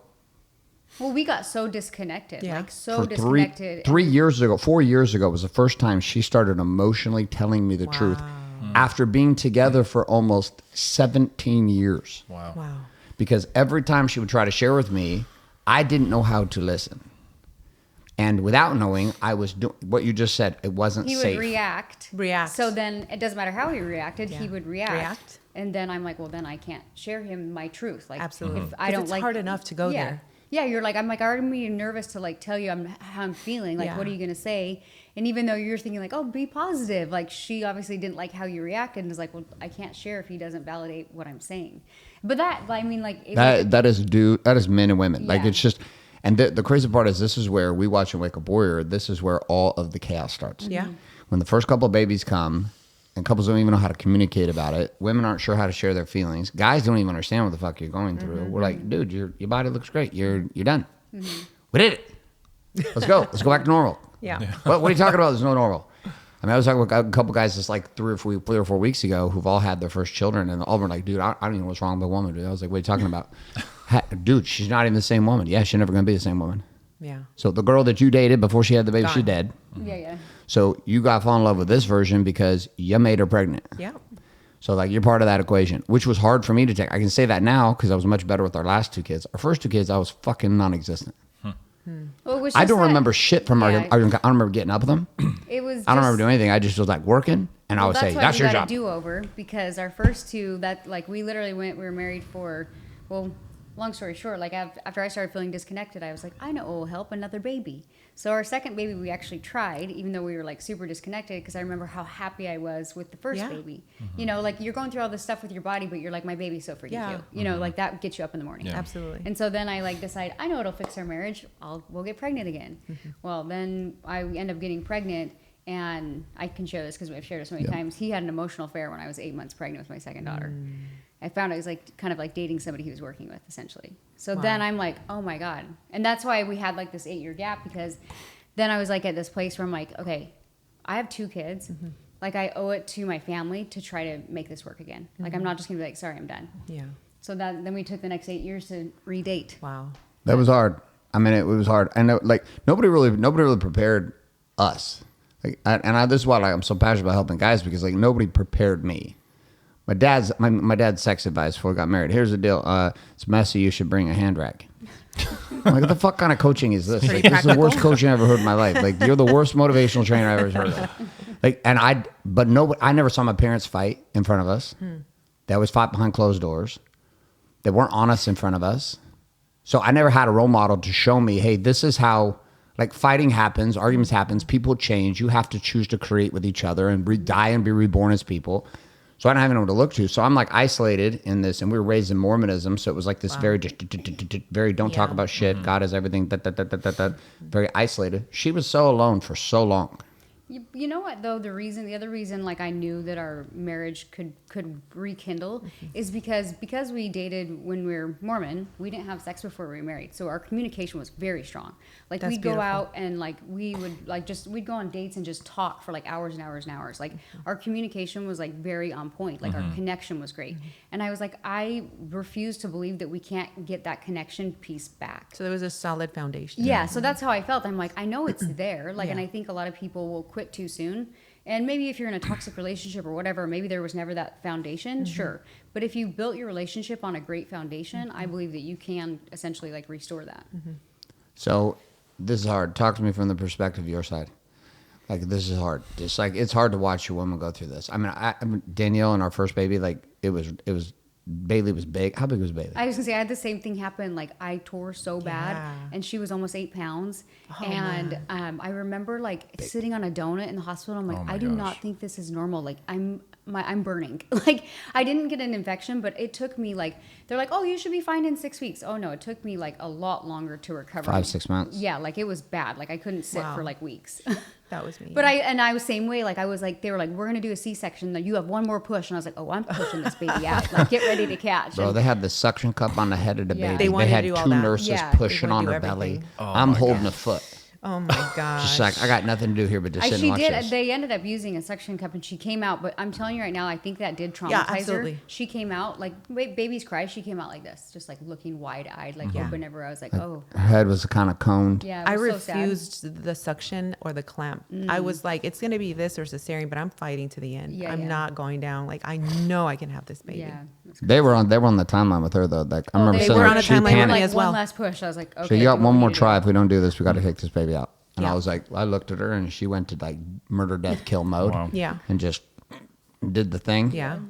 Well, we got so disconnected, Yeah. like so for disconnected. 4 years ago was the first time she started emotionally telling me the truth after being together for almost 17 years. Wow. Wow. Because every time she would try to share with me, I didn't know how to listen. And without knowing, I was doing what you just said. It wasn't He safe. would react. So then it doesn't matter how he reacted, he would react. And then I'm like, well, then I can't share him my truth. Like, Absolutely. if I don't it's like, hard enough to go there. Yeah, I'm like, I already be nervous to like tell you how I'm feeling. Like, Yeah. what are you gonna say? And even though you're thinking like, oh, be positive. Like, she obviously didn't like how you reacted, and is like, well, I can't share if he doesn't validate what I'm saying. But I mean, like, that is men and women. Like, Yeah. it's just, and the crazy part is this is where we watch and Wake Up Warrior. This is where all of the chaos starts. Yeah. When the first couple of babies come, and couples don't even know how to communicate about it. Women aren't sure how to share their feelings. Guys don't even understand what the fuck you're going through. We're like, dude, your body looks great. You're done. We did it. Let's go. Let's go back to normal. Yeah. What are you talking about? There's no normal. I mean, I was talking with a couple guys just like 3 or 4 weeks ago who've all had their first children, and all of them were like, dude, I don't even know what's wrong with a woman, dude. I was like, what are you talking about? Dude, she's not even the same woman. Yeah, she's never going to be the same woman. Yeah. So the girl that you dated before she had the baby, Gone. she's dead. yeah. So you got to fall in love with this version because you made her pregnant. Yeah. So like you're part of that equation, which was hard for me to take. I can say that now because I was much better with our last 2 kids. Our first 2 kids, I was fucking non-existent. Well, it was I just don't that- remember shit from yeah, I don't remember getting up with them. It was. I don't remember just- doing anything. I just was like working, and I Well, would say, why "That's we your got job." a do-over, because our first 2, that like we literally we were married for, well, long story short, like after I started feeling disconnected, I was like, I know what will help, another baby. So our second baby, we actually tried, even though we were like super disconnected, because I remember how happy I was with the first Yeah. baby. You know, like you're going through all this stuff with your body, but you're like, my baby's so freaking Yeah. cute. You know, like that gets you up in the morning. Yeah. Absolutely. And so then I like decide, I know it'll fix our marriage. We'll get pregnant again. Well, then I end up getting pregnant, and I can share this because we've shared it so many times. He had an emotional affair when I was 8 months pregnant with my second daughter. I found I was like kind of like dating somebody he was working with, essentially. So then I'm like, oh my God. And that's why we had like this 8-year gap, because then I was like at this place where I'm like, okay, I have 2 kids. Like I owe it to my family to try to make this work again. Like I'm not just gonna be like, sorry, I'm done. Yeah. So then we took the next 8 years to redate. Wow. That was hard. I mean, it was hard. I know, like nobody really prepared us. Like, this is why I'm so passionate about helping guys, because like nobody prepared me. My dad's sex advice before we got married. Here's the deal. It's messy. You should bring a hand rag. I'm like, what the fuck kind of coaching is this? Like, this is the worst coaching I've ever heard in my life. Like, you're the worst motivational trainer I've ever heard of. Like, I never saw my parents fight in front of us. They always fought behind closed doors. They weren't honest in front of us. So I never had a role model to show me, hey, this is how, like, fighting happens, arguments happens, people change. You have to choose to create with each other and die and be reborn as people. So I don't have anyone to look to. So I'm like isolated in this, and we were raised in Mormonism. So it was like this very don't talk about shit. God is everything. Very isolated. She was so alone for so long. You know what though, the other reason like I knew that our marriage could rekindle is because we dated when we were Mormon. We didn't have sex before we were married, so our communication was very strong. Like we'd go out and like we would like we'd go on dates and just talk for like hours and hours and hours. Like our communication was like very on point. Like our connection was great. And I was like, I refuse to believe that we can't get that connection piece back. So there was a solid foundation. Yeah, so that's how I felt. I'm like, I know it's there. Like, and I think a lot of people will quit too soon. And maybe if you're in a toxic relationship or whatever, maybe there was never that foundation, sure. But if you built your relationship on a great foundation, I believe that you can essentially like restore that. So this is hard. Talk to me from the perspective of your side. Like, this is hard. Just like, it's hard to watch your woman go through this. I mean, Danielle and our first baby, like it was Bailey was big. How big was Bailey? I was gonna say I had the same thing happen. Like I tore so bad, and she was almost 8 pounds. And I remember like sitting on a donut in the hospital. I'm like, I do not think this is normal. Like I'm burning. Like I didn't get an infection, but it took me like they're like, oh, you should be fine in 6 weeks. Oh no, it took me like a lot longer to recover. 5-6 months. Yeah, like it was bad. Like I couldn't sit for like weeks. That was me. But I was same way. Like I was like, they were like, we're gonna do a C-section. You have one more push, and I was like, oh, I'm pushing this baby out. Like get ready to catch. Bro, they had the suction cup on the head of the baby. They wanted had to do all two that. nurses pushing on her belly. Oh, I'm holding a foot. Oh my gosh. Just like, I got nothing to do here but just sit and watch this. They ended up using a suction cup, and she came out. But I'm telling you right now, I think that did traumatize her. She came out like babies cry. She came out like this, just like looking wide eyed, like open everywhere. I was like, oh. Her head was kind of coned. Yeah, I refused refused the suction or the clamp. I was like, it's gonna be this or cesarean, but I'm fighting to the end. Yeah, I'm not going down. Like I know I can have this baby. Yeah. They were on the timeline with her though. Like I remember they saying were like, on a she timeline with panicked. me as well. One last push. I was like, okay. So you got one more try. try. If we don't do this, we got to take this baby out. And I was like, I looked at her and she went to like murder, death, kill mode. Wow. Yeah. And just did the thing. Yeah.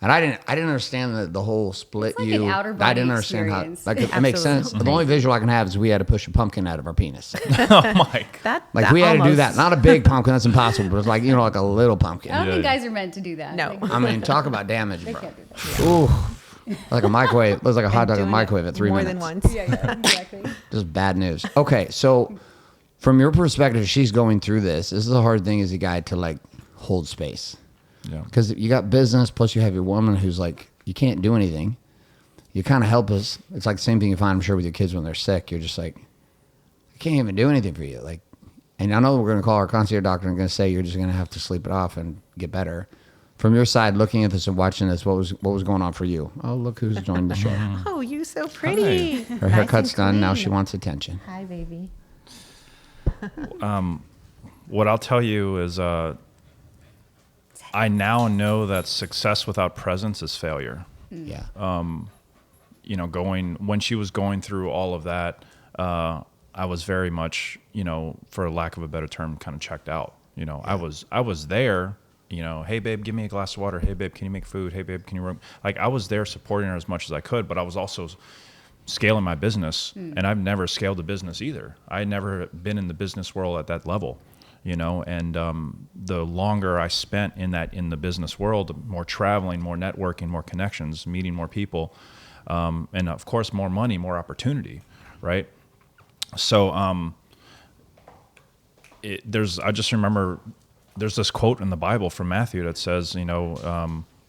And I didn't understand the whole split. It's like an outer body I didn't understand experience. how. Like it makes sense. The only visual I can have is we had to push a pumpkin out of our penis. Oh my God. Like we had to do that. Not a big pumpkin. That's impossible. But it's like like a little pumpkin. I don't think guys are meant to do that. No. I mean, talk about damage, They bro. can't do that. Ooh. Like a microwave. It was like a hot dog in the Doing microwave it at 3 more minutes. than once. Yeah, exactly. Just bad news. Okay, so from your perspective, she's going through this. This is a hard thing as a guy to like hold space. Yeah. Because you got business, plus you have your woman who's like, you can't do anything. You kind of help us. It's like the same thing you find, I'm sure, with your kids when they're sick. You're just like, I can't even do anything for you. Like, and I know we're going to call our concierge doctor and going to say you're just going to have to sleep it off and get better. From your side, looking at this and watching this, what was going on for you? Oh, look who's joined the show. Oh, you so pretty. Her haircut's done. Now she wants attention. Hi, baby. What I'll tell you is I now know that success without presence is failure. Yeah. When she was going through all of that, I was very much, for lack of a better term, kind of checked out. I was there, hey babe, give me a glass of water. Hey babe, can you make food? Hey babe, can you like I was there supporting her as much as I could, but I was also scaling my business, and I've never scaled a business either. I had never been in the business world at that level, and the longer I spent in the business world, more traveling, more networking, more connections, meeting more people, and of course more money, more opportunity, right? So I just remember there's this quote in the Bible from Matthew that says,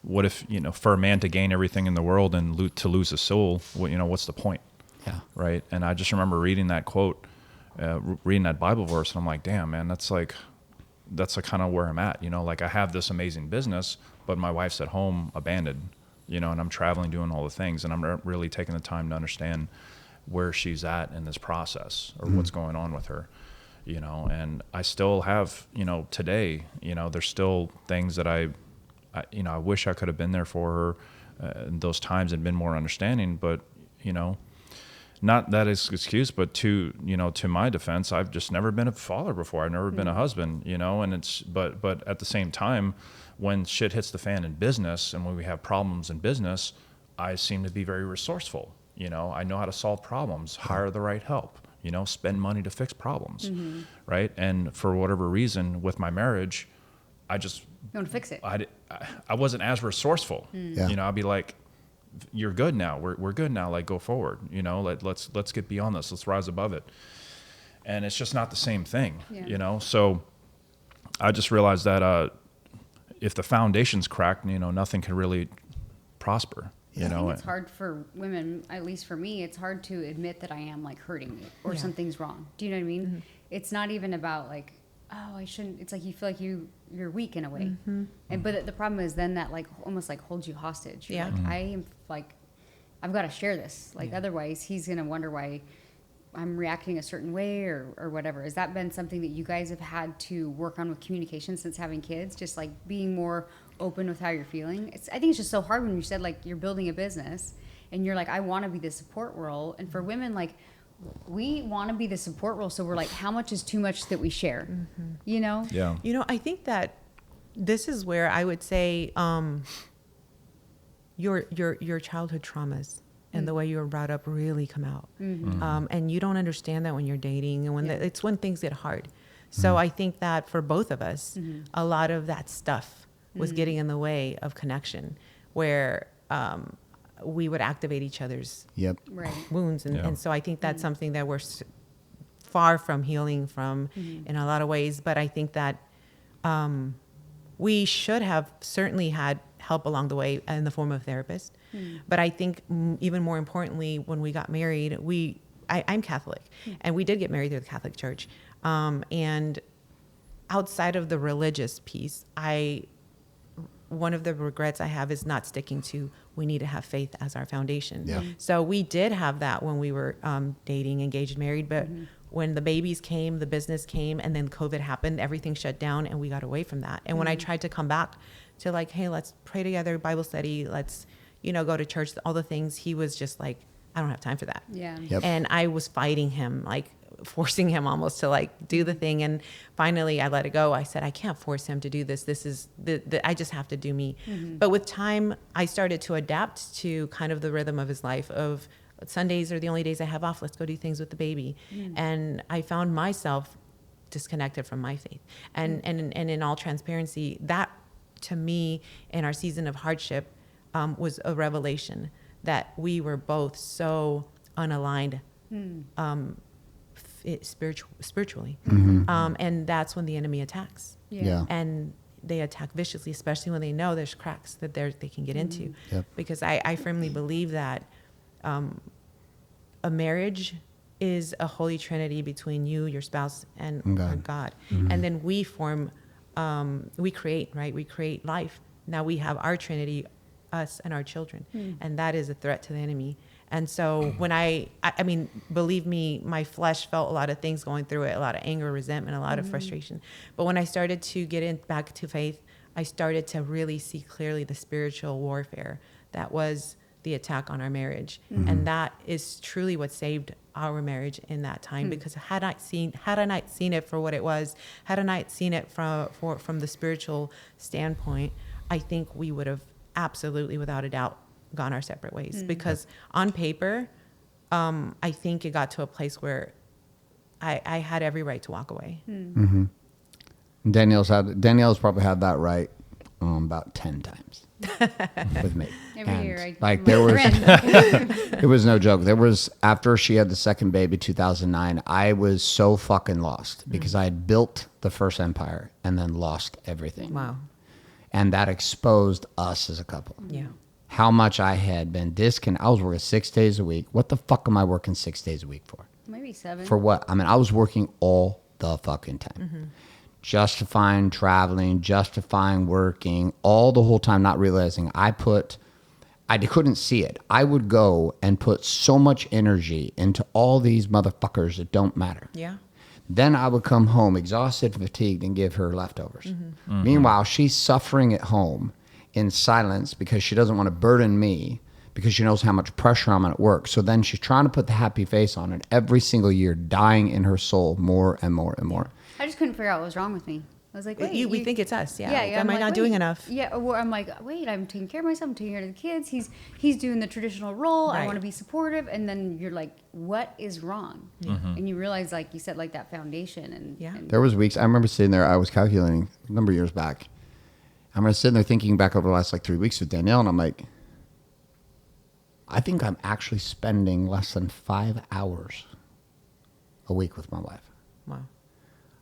what if, for a man to gain everything in the world and to lose his soul, what's the point? Yeah. Right. And I just remember reading that quote, reading that Bible verse, and I'm like, damn, man, that's kind of where I'm at. Like I have this amazing business, but my wife's at home abandoned, and I'm traveling, doing all the things, and I'm really taking the time to understand where she's at in this process or what's going on with her. and I still have, today, there's still things that I wish I could have been there for her in those times and been more understanding, but, not that is excuse, but to my defense, I've just never been a father before. I've never been a husband, and but at the same time, when shit hits the fan in business and when we have problems in business, I seem to be very resourceful. I know how to solve problems, hire the right help, spend money to fix problems. Right. And for whatever reason with my marriage, I just, You want to fix it. I wasn't as resourceful. I'd be like, you're good now. We're good now. Like, go forward. Let's get beyond this. Let's rise above it. And it's just not the same thing. So I just realized that if the foundation's cracked, nothing can really prosper. I think it's hard for women, at least for me. It's hard to admit that I am like hurting me or something's wrong. Do you know what I mean? It's not even about like, oh, I shouldn't. It's like you feel like you're weak in a way. But the problem is then that like almost like holds you hostage. You're like, I am like, I've got to share this. Like otherwise he's going to wonder why I'm reacting a certain way or whatever. Has that been something that you guys have had to work on with communication since having kids? Just like being more open with how you're feeling? I think it's just so hard when you said like you're building a business and you're like, I want to be the support role. And for women, like, we want to be the support role, so we're like, how much is too much that we share? Yeah. I think that this is where I would say your childhood traumas and the way you were brought up really come out, and you don't understand that when you're dating and it's when things get hard. So I think that for both of us, a lot of that stuff was getting in the way of connection, where we would activate each other's wounds. And so I think that's something that we're far from healing from in a lot of ways. But I think that we should have certainly had help along the way in the form of a therapist. But I think even more importantly, when we got married, I'm Catholic, and we did get married through the Catholic Church. And outside of the religious piece, one of the regrets I have is not sticking to, we need to have faith as our foundation. So we did have that when we were dating, engaged, married, but when the babies came, the business came, and then COVID happened, everything shut down and we got away from that. And when I tried to come back to like, hey, let's pray together, Bible study, let's, go to church, all the things, he was just like, I don't have time for that. And I was fighting him, like forcing him almost to like do the thing. And finally I let it go. I said, I can't force him to do this. This is I just have to do me. But with time, I started to adapt to kind of the rhythm of his life of Sundays are the only days I have off. Let's go do things with the baby. And I found myself disconnected from my faith. And in all transparency, that to me in our season of hardship was a revelation that we were both so unaligned spiritually. And that's when the enemy attacks. And they attack viciously, especially when they know there's cracks that they can get into. Because I firmly believe that a marriage is a holy trinity between you, your spouse, and God. And then we form, we create, right? We create life. Now we have our trinity, us and our children. And that is a threat to the enemy. And so when I mean, believe me, my flesh felt a lot of things going through it, a lot of anger, resentment, a lot of frustration. But when I started to get back to faith, I started to really see clearly the spiritual warfare that was the attack on our marriage. And that is truly what saved our marriage in that time. Because had I not seen it for what it was, had I not seen it from the spiritual standpoint, I think we would have absolutely, without a doubt, gone our separate ways. Because on paper, I think it got to a place where I had every right to walk away. Danielle's probably had that right about 10 times with me. Every year, there was it was no joke. There was, after she had the second baby, 2009, I was so fucking lost because I had built the first empire and then lost everything. Wow. And that exposed us as a couple. How much I had been disconnected. I was working 6 days a week. What the fuck am I working 6 days a week for? Maybe 7. For what? I mean, I was working all the fucking time. Justifying traveling, justifying working, all the whole time, not realizing I couldn't see it. I would go and put so much energy into all these motherfuckers that don't matter. Then I would come home exhausted, fatigued, and give her leftovers. Mm-hmm. Meanwhile, she's suffering at home in silence because she doesn't want to burden me because she knows how much pressure I'm at work. So then she's trying to put the happy face on, and every single year dying in her soul more and more and more. I just couldn't figure out what was wrong with me. I was like, wait, We think it's us. Yeah. Yeah, Like, yeah, am I'm I like, not doing wait. enough? Yeah, or I'm like, wait, I'm taking care of myself. I'm taking care of the kids. He's doing the traditional role. I Right. want to be supportive. And then you're like, what is wrong? Mm-hmm. And you realize, like you said, like that foundation. And Yeah. and There was weeks, I remember sitting there, I was calculating a number of years back. I'm sitting there thinking back over the last like 3 weeks with Danielle, and I'm like, I think I'm actually spending less than 5 hours a week with my wife. Wow.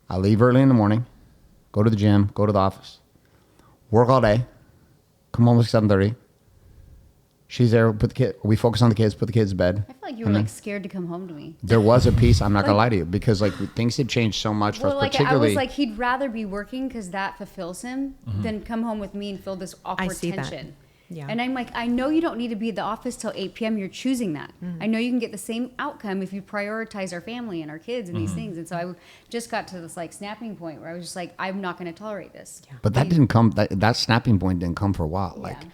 I leave early in the morning, go to the gym, go to the office, work all day, come home at 7:30. She's there, we focus on the kids, put the kids to bed. I feel like you were and then like scared to come home to me. there was a piece, I'm not going to lie to you, because like things had changed so much for Well, us, like I particularly. was like, he'd rather be working because that fulfills him than come home with me and feel this awkward see that. tension. Yeah. And I'm like, I know you don't need to be at the office till 8 p.m. You're choosing that. I know you can get the same outcome if you prioritize our family and our kids and these things. And so I just got to this like snapping point where I was just like, I'm not going to tolerate this. Yeah. But that didn't come, that snapping point didn't come for a while. Like, Yeah.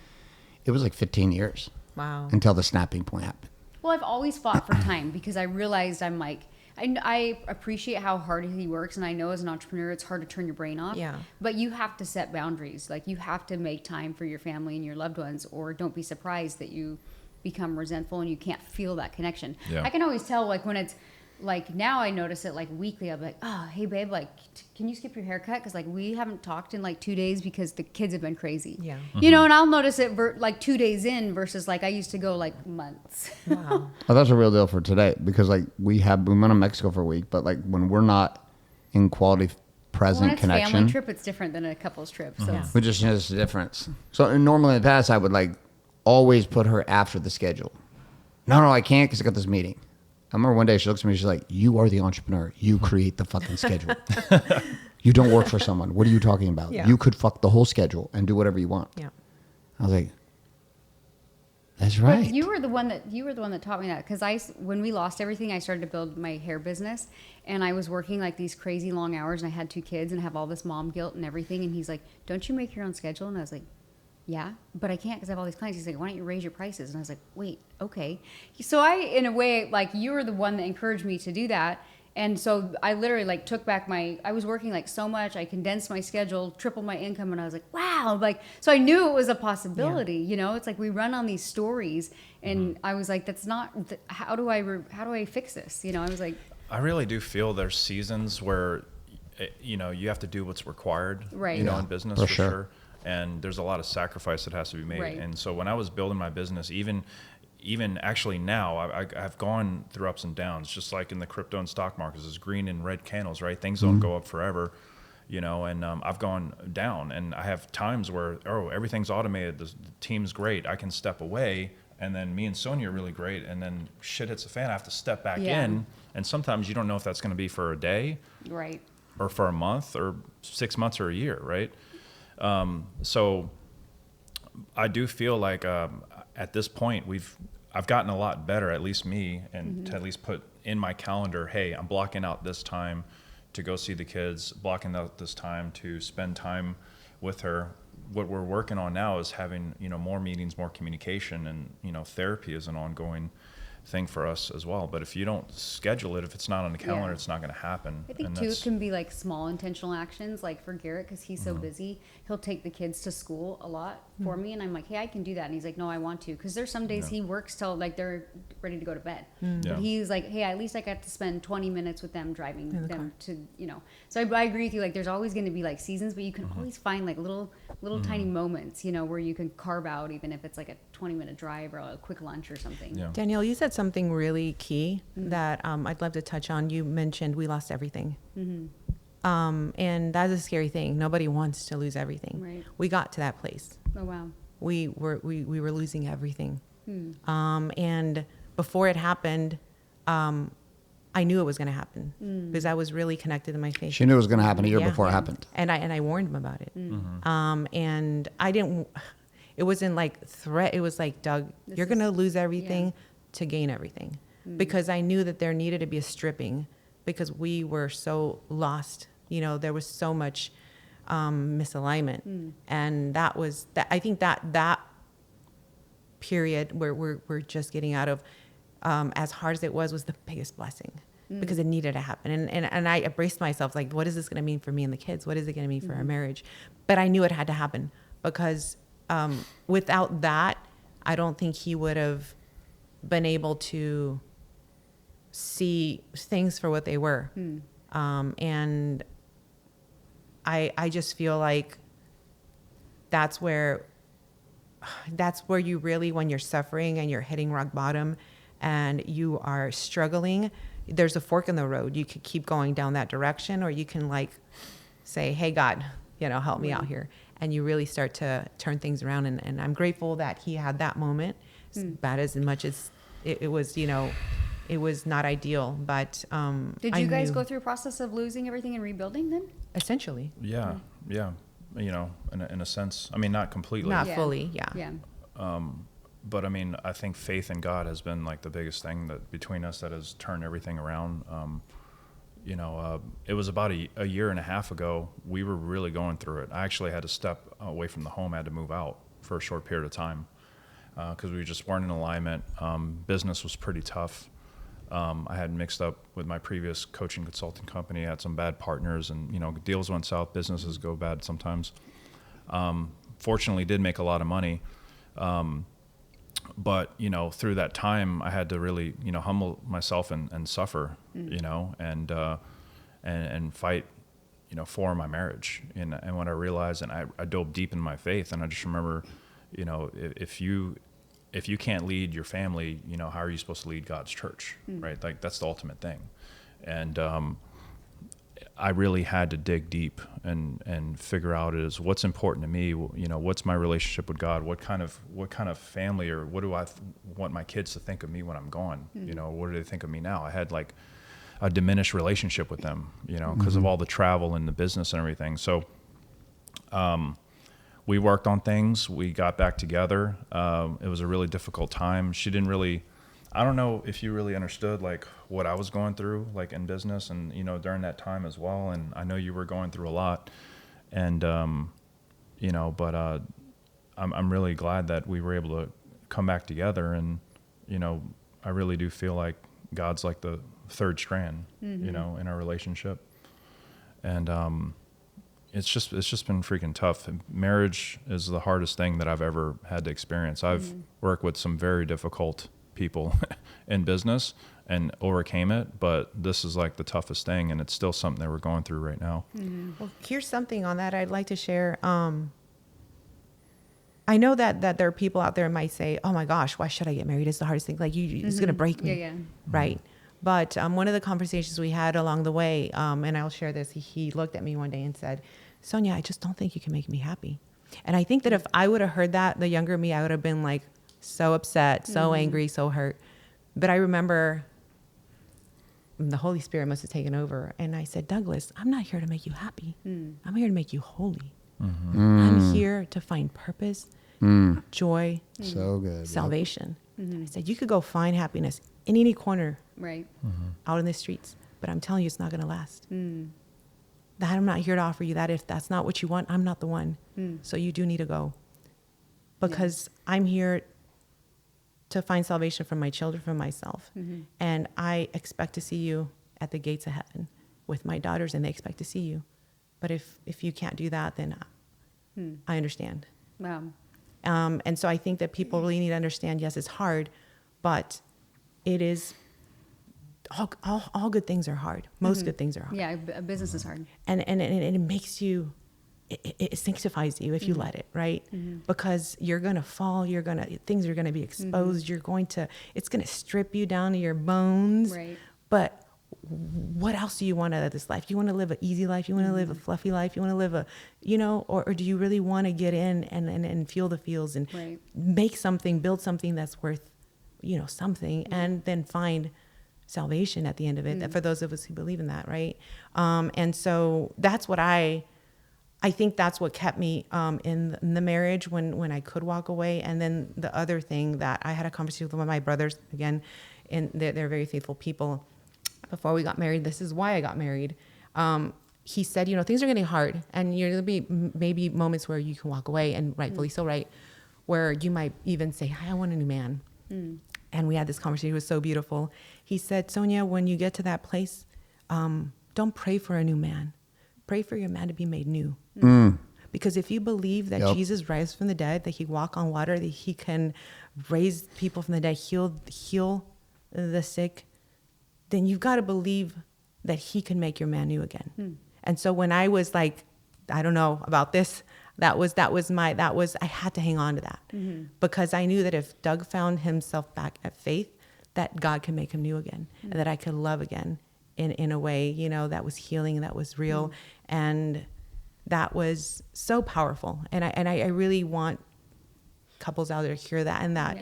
it was like 15 years Wow. until the snapping point happened. Well, I've always fought for time because I realized I'm like, I appreciate how hard he works, and I know as an entrepreneur it's hard to turn your brain off. Yeah. But you have to set boundaries. Like you have to make time for your family and your loved ones, or don't be surprised that you become resentful and you can't feel that connection. Yeah. I can always tell like when it's like now I notice it like weekly. I'll be like, oh, hey babe, like can you skip your haircut? Because like we haven't talked in like 2 days because the kids have been crazy. Yeah. You know, and I'll notice it like 2 days in versus like I used to go like months. Wow. Oh, that's a real deal for today because like we went to Mexico for a week, but like when we're not in quality present When it's connection, family trip, it's different than a couple's trip. So it's, we just notice the difference. So normally in the past, I would like always put her after the schedule. No, I can't because I got this meeting. I remember one day she looks at me, she's like, you are the entrepreneur. You create the fucking schedule. You don't work for someone. What are you talking about? Yeah. You could fuck the whole schedule and do whatever you want. Yeah. I was like, that's right. But you were the one that taught me that because when we lost everything, I started to build my hair business, and I was working like these crazy long hours, and I had 2 kids and have all this mom guilt and everything. And he's like, "Don't you make your own schedule?" And I was like, "Yeah, but I can't because I have all these clients." He's like, "Why don't you raise your prices?" And I was like, "Wait, okay." So I, in a way, like you were the one that encouraged me to do that. And so I literally like took back I was working like so much. I condensed my schedule, tripled my income. And I was like, wow, like, so I knew it was a possibility, you know, it's like we run on these stories and I was like, that's not, how do I fix this? You know, I was like, I really do feel there's seasons where, you know, you have to do what's required, Right. you know, Yeah, in business for for sure. sure. And there's a lot of sacrifice that has to be made. Right. And so when I was building my business, even actually now, I've gone through ups and downs, just like in the crypto and stock markets, there's green and red candles, right? Things don't go up forever, you know, and I've gone down, and I have times where, everything's automated, the team's great, I can step away, and then me and Sonia are really great, and then shit hits the fan, I have to step back in, and sometimes you don't know if that's going to be for a day, right. or for a month, or 6 months, or a year, right? So I do feel like at this point I've gotten a lot better, at least me, and to at least put in my calendar, hey, I'm blocking out this time to go see the kids, blocking out this time to spend time with her. What we're working on now is having, you know, more meetings, more communication, and, you know, therapy is an ongoing thing for us as well. But if you don't schedule it, if it's not on the calendar, Yeah. it's not going to happen. I think And too, it can be like small intentional actions. Like for Garrett, because he's so busy, he'll take the kids to school a lot for me, and I'm like, hey, I can do that. And he's like, no, I want to, because there's some days he works till like they're ready to go to bed. Yeah. But he's like, hey, at least I got to spend 20 minutes with them, driving them to, you know. So I agree with you. Like, there's always going to be like seasons, but you can always find like little tiny moments, you know, where you can carve out, even if it's like a 20-minute drive or a quick lunch or something. Yeah. Danielle, you said something really key that I'd love to touch on. You mentioned we lost everything. And that's a scary thing. Nobody wants to lose everything. Right. We got to that place. Oh wow. We were losing everything. And before it happened, I knew it was going to happen because I was really connected to my faith. She knew it was going to happen a year Yeah. before it happened. And I warned him about it. And I didn't, it wasn't like threat. It was like, Doug, This you're going to is- lose everything to gain everything. Because I knew that there needed to be a stripping because we were so lost. You know, there was so much misalignment. And that was that. I think that period where we're just getting out of, as hard as it was the biggest blessing, because it needed to happen. And I braced myself, like, what is this going to mean for me and the kids? What is it going to mean for our marriage? But I knew it had to happen, because without that, I don't think he would have been able to see things for what they were. And I just feel like that's where you really, when you're suffering and you're hitting rock bottom and you are struggling, there's a fork in the road. You could keep going down that direction, or you can like say, hey, God, you know, help me out here. And you really start to turn things around. And I'm grateful that he had that moment, as much as it was, you know, it was not ideal. But did you guys go through a process of losing everything and rebuilding then? Essentially. Yeah. You know, in a sense, I mean, not completely. Not fully, yeah. Yeah. But I mean, I think faith in God has been like the biggest thing that between us that has turned everything around. You know, it was about a year and a half ago, we were really going through it. I actually had to step away from the home. I had to move out for a short period of time because we just weren't in alignment. Business was pretty tough. I had mixed up with my previous coaching consulting company. I had some bad partners, and, you know, deals went south. Businesses go bad sometimes. Fortunately, did make a lot of money. But, you know, through that time, I had to really, you know, humble myself and suffer, you know, and fight, you know, for my marriage. And when I realized, and I dove deep in my faith, and I just remember, you know, if you can't lead your family, you know, how are you supposed to lead God's church, right? Like, that's the ultimate thing. And I really had to dig deep and figure out is what's important to me. You know, what's my relationship with God? What kind of family, or what do I want my kids to think of me when I'm gone? You know, what do they think of me now? I had like a diminished relationship with them, you know, because of all the travel and the business and everything. So we worked on things. We got back together. It was a really difficult time. She didn't really, I don't know if you really understood like what I was going through, like in business and, you know, during that time as well. And I know you were going through a lot, and, you know, but I'm really glad that we were able to come back together. And, you know, I really do feel like God's like the third strand, you know, in our relationship. And, it's just been freaking tough. Marriage is the hardest thing that I've ever had to experience. I've worked with some very difficult people in business and overcame it, but this is like the toughest thing, and it's still something that we're going through right now. Well, here's something on that I'd like to share. I know that there are people out there who might say, oh my gosh, why should I get married? It's the hardest thing. Like, it's going to break me. Yeah. Right. But one of the conversations we had along the way, and I'll share this, he looked at me one day and said, Sonia, I just don't think you can make me happy. And I think that if I would have heard that, the younger me, I would have been like so upset, so angry, so hurt. But I remember the Holy Spirit must have taken over. And I said, Douglas, I'm not here to make you happy. I'm here to make you holy. I'm here to find purpose, joy, So good. salvation. I said, you could go find happiness in any corner Right. out in the streets, but I'm telling you, it's not going to last. That I'm not here to offer you that. If that's not what you want, I'm not the one. So you do need to go, because I'm here to find salvation for my children, for myself. And I expect to see you at the gates of heaven with my daughters, and they expect to see you. But if you can't do that, then I understand. Wow. And so I think that people really need to understand, yes, it's hard, but it is, all good things are hard. Most good things are hard. Yeah, business is hard. And it makes you, it sanctifies you if you let it, right? Because you're going to fall, things are going to be exposed. It's going to strip you down to your bones. Right. But what else do you want out of this life? You want to live an easy life? You want to live a fluffy life? You want to live a, you know, or do you really want to get in and feel the feels and make something, build something that's worth, you know, something, and then find salvation at the end of it, for those of us who believe in that, right? And so that's what I think that's what kept me in the marriage when I could walk away. And then the other thing that I had a conversation with one of my brothers, again, and they're very faithful people. before we got married, this is why I got married. He said, you know, things are getting hard, and you're going to be maybe moments where you can walk away, and rightfully so, right? Where you might even say, I want a new man. And we had this conversation. It was so beautiful. He said, Sonia, when you get to that place, don't pray for a new man. Pray for your man to be made new. Because if you believe that Jesus raised from the dead, that he walked on water, that he can raise people from the dead, heal the sick, then you've got to believe that he can make your man new again. And so when I was like, I don't know about this, I had to hang on to that because I knew that if Doug found himself back at faith, that God can make him new again and that I could love again in a way, you know, that was healing, that was real. And that was so powerful. And I really want couples out there to hear that, and that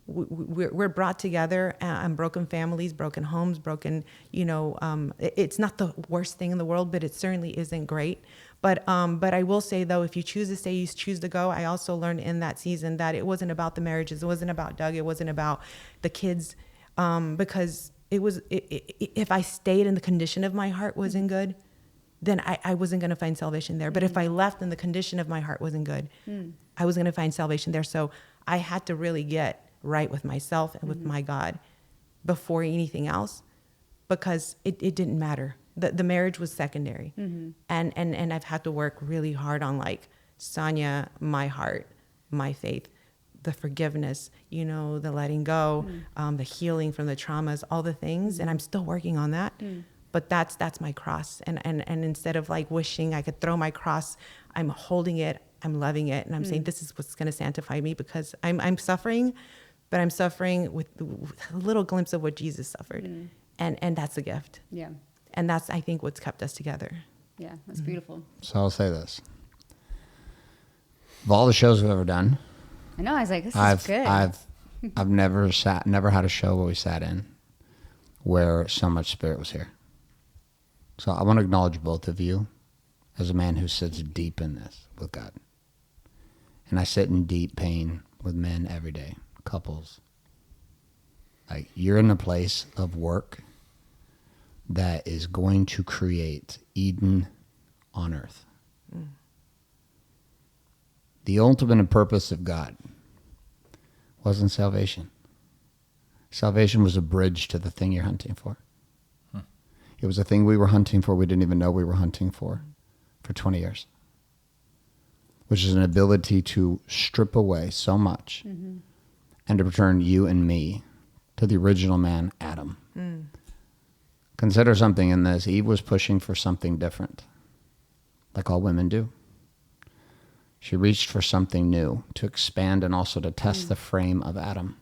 we're brought together and broken families, broken homes, broken, you know, it's not the worst thing in the world, but it certainly isn't great. But I will say though, if you choose to stay, you choose to go. I also learned in that season that it wasn't about the marriages. It wasn't about Doug. It wasn't about the kids. Because if I stayed and the condition of my heart wasn't good, then I wasn't going to find salvation there. But if I left and the condition of my heart wasn't good, I was going to find salvation there. So I had to really get right with myself and with my God before anything else, because it didn't matter. The marriage was secondary. And I've had to work really hard on, like, Sonia, my heart, my faith, the forgiveness, you know, the letting go, the healing from the traumas, all the things. And I'm still working on that. But that's my cross. And instead of like wishing I could throw my cross, I'm holding it, I'm loving it. And I'm saying, this is what's going to sanctify me, because I'm suffering, but I'm suffering with a little glimpse of what Jesus suffered. And that's a gift. Yeah. And that's, I think, what's kept us together. Yeah, that's beautiful. So I'll say this. Of all the shows we've ever done, I know, I was like, this is good. I've never had a show where we sat in where so much spirit was here. So I want to acknowledge both of you as a man who sits deep in this with God. And I sit in deep pain with men every day, couples. Like, you're in a place of work that is going to create Eden on earth. The ultimate purpose of God wasn't salvation. Salvation was a bridge to the thing you're hunting for. It was a thing we were hunting for we didn't even know we were hunting for 20 years. Which is an ability to strip away so much and to return you and me to the original man, Adam. Consider something in this. Eve was pushing for something different, like all women do. She reached for something new to expand and also to test the frame of Adam,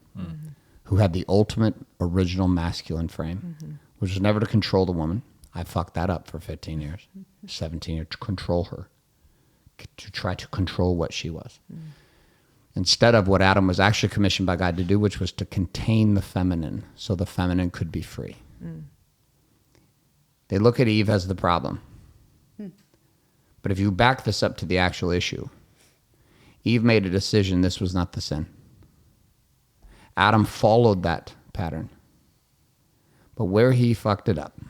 who had the ultimate original masculine frame, which was never to control the woman. I fucked that up for 15 years, 17 years, to control her, to try to control what she was. Instead of what Adam was actually commissioned by God to do, which was to contain the feminine so the feminine could be free. They look at Eve as the problem. But if you back this up to the actual issue, Eve made a decision this was not the sin. Adam followed that pattern. But where he fucked it up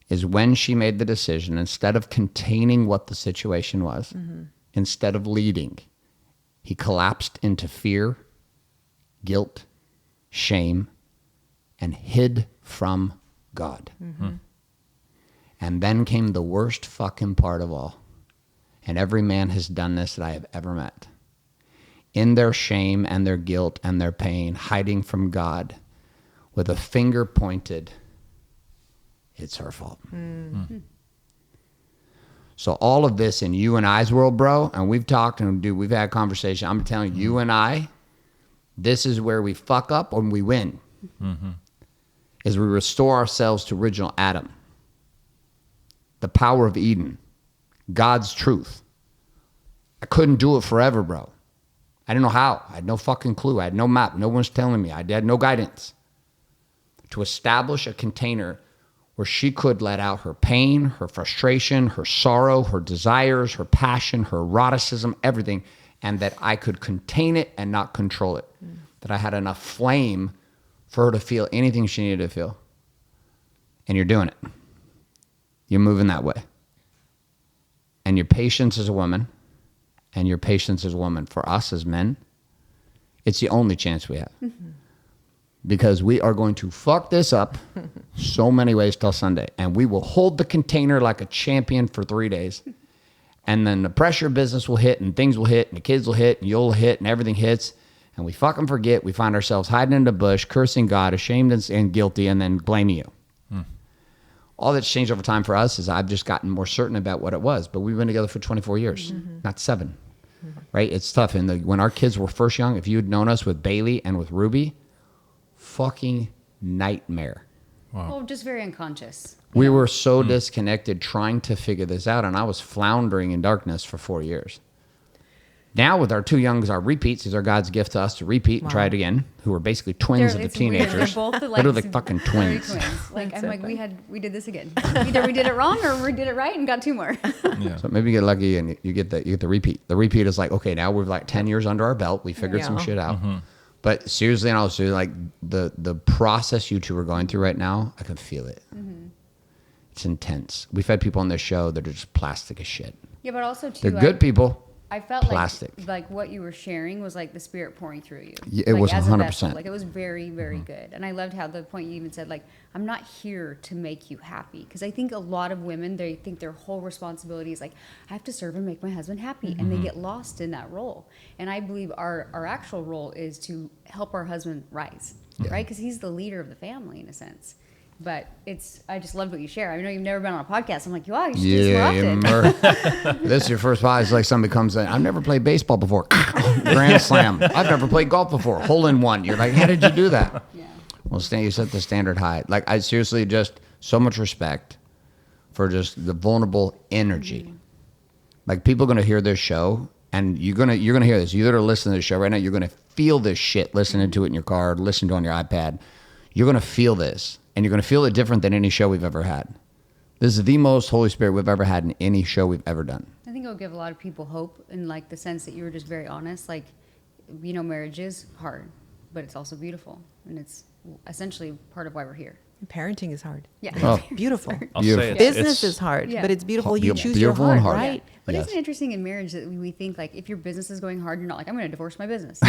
is when she made the decision, instead of containing what the situation was, instead of leading, he collapsed into fear, guilt, shame, and hid from God. And then came the worst fucking part of all. And every man has done this that I have ever met. In their shame and their guilt and their pain, hiding from God with a finger pointed, it's her fault. So all of this in you and I's world, bro, and we've talked and dude, we've had conversation. I'm telling you and I, this is where we fuck up and we win. Is we restore ourselves to original Adam. The power of Eden. God's truth. I couldn't do it forever, bro. I didn't know how. I had no fucking clue. I had no map. No one's telling me. I had no guidance. To establish a container where she could let out her pain, her frustration, her sorrow, her desires, her passion, her eroticism, everything, and that I could contain it and not control it. That I had enough flame for her to feel anything she needed to feel. And you're doing it. You're moving that way. And your patience as a woman, and your patience as a woman, for us as men, it's the only chance we have. Because we are going to fuck this up so many ways till Sunday. And we will hold the container like a champion for 3 days. And then the pressure business will hit, and things will hit, and the kids will hit, and you'll hit, and everything hits. And we fucking forget. We find ourselves hiding in the bush, cursing God, ashamed and guilty, and then blaming you. All that's changed over time for us is I've just gotten more certain about what it was. But we've been together for 24 years, not 7. Right? It's tough. And when our kids were first young, if you had known us with Bailey and with Ruby, fucking nightmare. Wow. Oh, just very unconscious. We were so disconnected trying to figure this out, and I was floundering in darkness for 4 years. Now with our 2 youngs, our repeats, these are God's gift to us to repeat and try it again, who are basically twins of the It's weird. teenagers. They're both Literally fucking literally twins. Like I'm like, we did this again. Either we did it wrong or we did it right and got 2 more. Yeah. So maybe you get lucky and you get the repeat. The repeat is like, okay, now we're like 10 years under our belt. We figured some shit out. But seriously, and also like the process you 2 are going through right now, I can feel it. It's intense. We've had people on this show that are just plastic as shit. Yeah, but also too, They're good people. I felt Plastic. like what you were sharing was like the spirit pouring through you. Yeah, it like, was as a 100%. vessel. Like it was very, very good. And I loved how the point you even said, like, I'm not here to make you happy. Because I think a lot of women, they think their whole responsibility is like, I have to serve and make my husband happy. And they get lost in that role. And I believe our actual role is to help our husband rise, right? Because he's the leader of the family in a sense. But I just loved what you share. I know you've never been on a podcast. I'm like, wow, you should do this more often. This is your first podcast. It's like somebody comes in, I've never played baseball before. Grand slam. I've never played golf before. Hole in one. You're like, how did you do that? Yeah. Well, Stan, you set the standard high. Like, I seriously just so much respect for just the vulnerable energy. Like, people are going to hear this show, and you're gonna hear this. You that are listening to this show right now, you're going to feel this shit listening to it in your car, listening to it on your iPad. You're going to feel this. And you're going to feel it different than any show we've ever had. This is the most Holy Spirit we've ever had in any show we've ever done. I think it will give a lot of people hope in like the sense that you were just very honest. Like, you know, marriage is hard, but it's also beautiful. And it's essentially part of why we're here. Parenting is hard. Yeah. Oh. Beautiful. I'll Beautiful. say Business is hard, Yeah. but it's beautiful. You Beautiful. choose your Beautiful and heart, hard. right? But Yes. isn't it interesting in marriage that we think like if your business is going hard, you're not like, I'm going to divorce my business.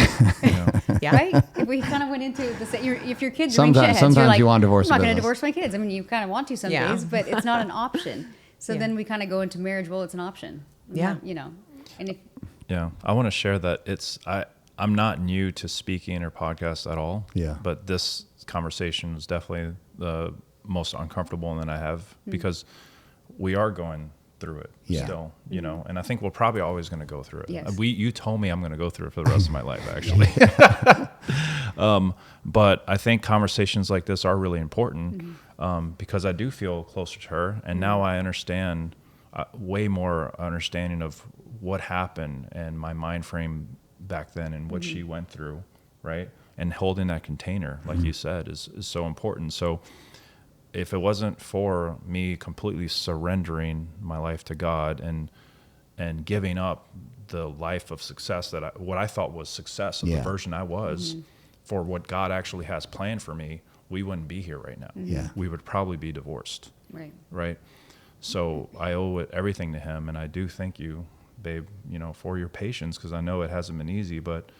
Yeah. Right? If we kind of went into if your kids are being Sometimes shitheads, you're like, you want to divorce I'm not the going to business. divorce my kids. I mean, you kind of want to some Yeah. days, but it's not an option. So Yeah. then we kind of go into marriage. Well, it's an option. Yeah. You know, and if Yeah, I want to share that I'm not new to speaking or podcasts at all. Yeah. But this conversation was definitely the most uncomfortable one that I have because we are going through it Yeah. still, you know, and I think we're probably always going to go through it. Yes. You told me I'm going to go through it for the rest of my life, actually. But I think conversations like this are really important because I do feel closer to her, and now I understand way more understanding of what happened and my mind frame back then and what she went through, right? And holding that container, like you said, is so important. So if it wasn't for me completely surrendering my life to God and giving up the life of success what I thought was success of the version I was for what God actually has planned for me, we wouldn't be here right now. Yeah. We would probably be divorced. right. Right. So I owe it everything to him. And I do thank you, babe, you know, for your patience, because I know it hasn't been easy, but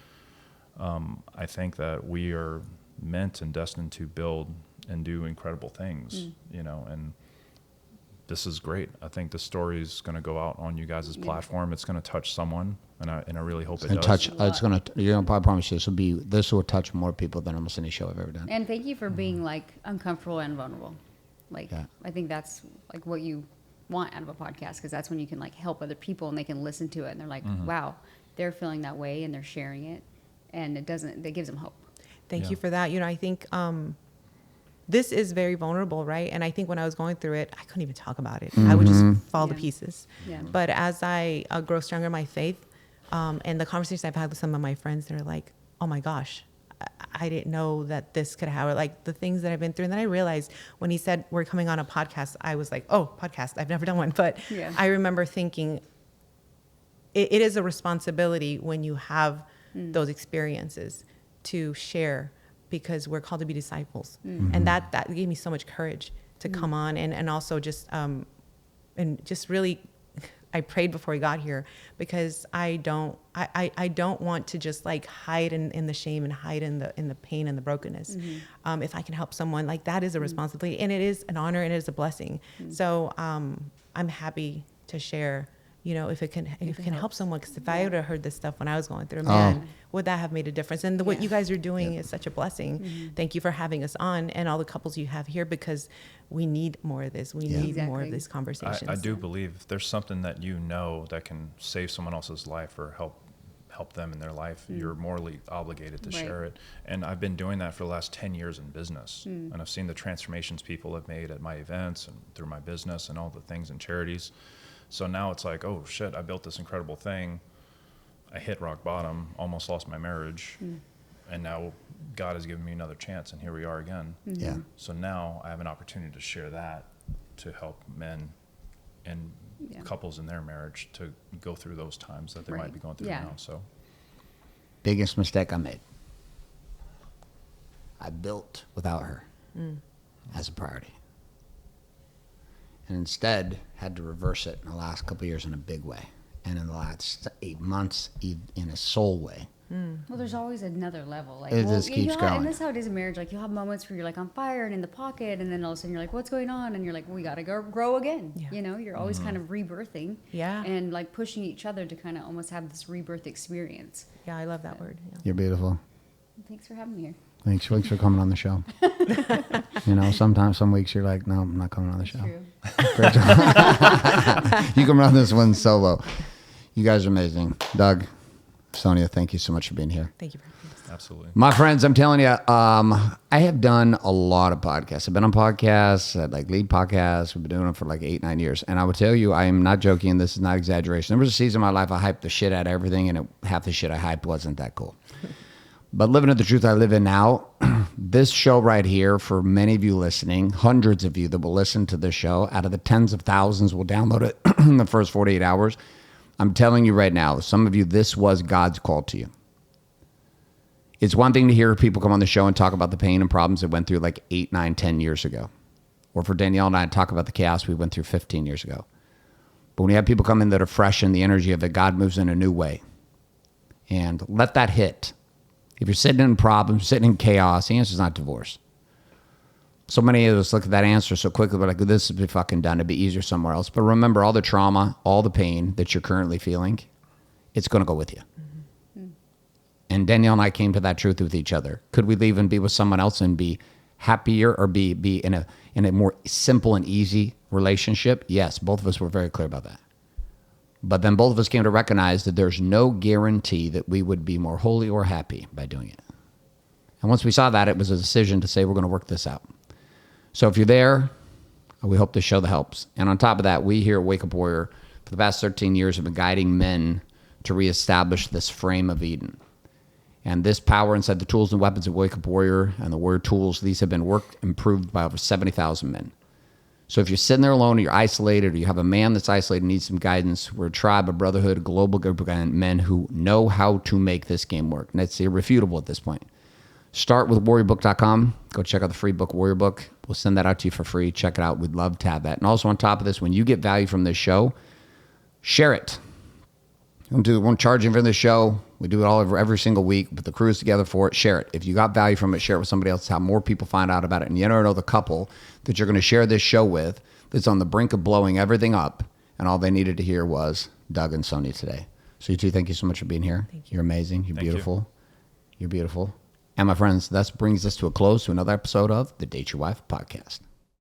I think that we are meant and destined to build and do incredible things, you know, and this is great. I think the story is going to go out on you guys' platform. It's going to touch someone, and I really hope it does. I promise you, this will touch more people than almost any show I've ever done. And thank you for being like uncomfortable and vulnerable. Like, Yeah. I think that's like what you want out of a podcast, because that's when you can like help other people and they can listen to it and they're like, wow, they're feeling that way and they're sharing it, and it gives them hope. Thank you for that. You know, I think this is very vulnerable, right? And I think when I was going through it, I couldn't even talk about it. I would just fall to Yeah. pieces. Yeah. But as I grow stronger in my faith, and the conversations I've had with some of my friends, they're like, oh my gosh, I didn't know that this could happen. Like the things that I've been through. And then I realized when he said we're coming on a podcast, I was like, oh, podcast. I've never done one. But Yeah. I remember thinking it is a responsibility when you have those experiences to share. because we're called to be disciples. And that gave me so much courage to come on and also just really, I prayed before we got here because I don't want to just like hide in the shame and hide in the pain and the brokenness. If I can help someone, like that is a responsibility, and it is an honor and it is a blessing. So I'm happy to share, you know, if it can help someone. Because if I would have heard this stuff when I was going through, man, would that have made a difference? And what you guys are doing is such a blessing. Thank you for having us on, and all the couples you have here, because we need more of this. We need more of these conversations. I do believe if there's something that you know that can save someone else's life or help them in their life, you're morally obligated to share it. And I've been doing that for the last 10 years in business. And I've seen the transformations people have made at my events and through my business and all the things and charities. So now it's like, oh shit, I built this incredible thing. I hit rock bottom, almost lost my marriage. And now God has given me another chance, and here we are again. Yeah. So now I have an opportunity to share that to help men and couples in their marriage to go through those times that they might be going through now. So, biggest mistake I made. I built without her as a priority, and instead had to reverse it in the last couple of years in a big way, and in the last 8 months in a soul way. Well, there's always another level. Like, It just keeps going. And that's how it is in marriage. Like, you'll have moments where you're like on fire and in the pocket, and then all of a sudden you're like, what's going on? And you're like, we got to grow again. Yeah. You know, you're always kind of rebirthing. Yeah. And like pushing each other to kind of almost have this rebirth experience. Yeah, I love that word. Yeah. You're beautiful. Thanks for having me here. Thanks for coming on the show. You know, sometimes, some weeks you're like, no, I'm not coming on the show. True. Great job. You can run this one solo. You guys are amazing. Doug, Sonia, thank you so much for being here. Thank you for having us. absolutely. My friends, I'm telling you, I have done a lot of podcasts. I've been on podcasts, like lead podcasts. We've been doing them for like 8-9 years. And I will tell you, I am not joking. This is not exaggeration. There was a season of my life I hyped the shit out of everything, and half the shit I hyped wasn't that cool. But living at the truth I live in now, this show right here, for many of you listening, hundreds of you that will listen to this show, out of the tens of thousands will download it in the first 48 hours. I'm telling you right now, some of you, this was God's call to you. It's one thing to hear people come on the show and talk about the pain and problems they went through like 8, 9, 10 years ago. Or for Danielle and I to talk about the chaos we went through 15 years ago. But when you have people come in that are fresh in the energy of it, God moves in a new way. And let that hit. If you're sitting in problems, sitting in chaos, the answer is not divorce. So many of us look at that answer so quickly, we're like, this would be fucking done. It'd be easier somewhere else. But remember, all the trauma, all the pain that you're currently feeling, it's going to go with you. Mm-hmm. And Danielle and I came to that truth with each other. Could we leave and be with someone else and be happier, or be in a more simple and easy relationship? Yes, both of us were very clear about that. But then both of us came to recognize that there's no guarantee that we would be more holy or happy by doing it. And once we saw that, it was a decision to say, we're going to work this out. So if you're there, we hope this show helps. And on top of that, we here at Wake Up Warrior, for the past 13 years, have been guiding men to reestablish this frame of Eden. And this power inside the tools and weapons of Wake Up Warrior and the Warrior tools, these have been improved by over 70,000 men. So if you're sitting there alone, or you're isolated, or you have a man that's isolated and needs some guidance, we're a tribe, a brotherhood, a global group of men who know how to make this game work. And it's irrefutable at this point. Start with warriorbook.com. Go check out the free book, Warrior Book. We'll send that out to you for free. Check it out. We'd love to have that. And also on top of this, when you get value from this show, share it. We won't charge you for this show. We do it all every single week. Put the crews together for it. Share it. If you got value from it, share it with somebody else. How more people find out about it. And you never know the couple that you're going to share this show with that's on the brink of blowing everything up. And all they needed to hear was Doug and Sonia today. So you two, thank you so much for being here. Thank you. You're amazing. You're beautiful. You're beautiful. And my friends, that brings us to a close to another episode of the Date Your Wife podcast.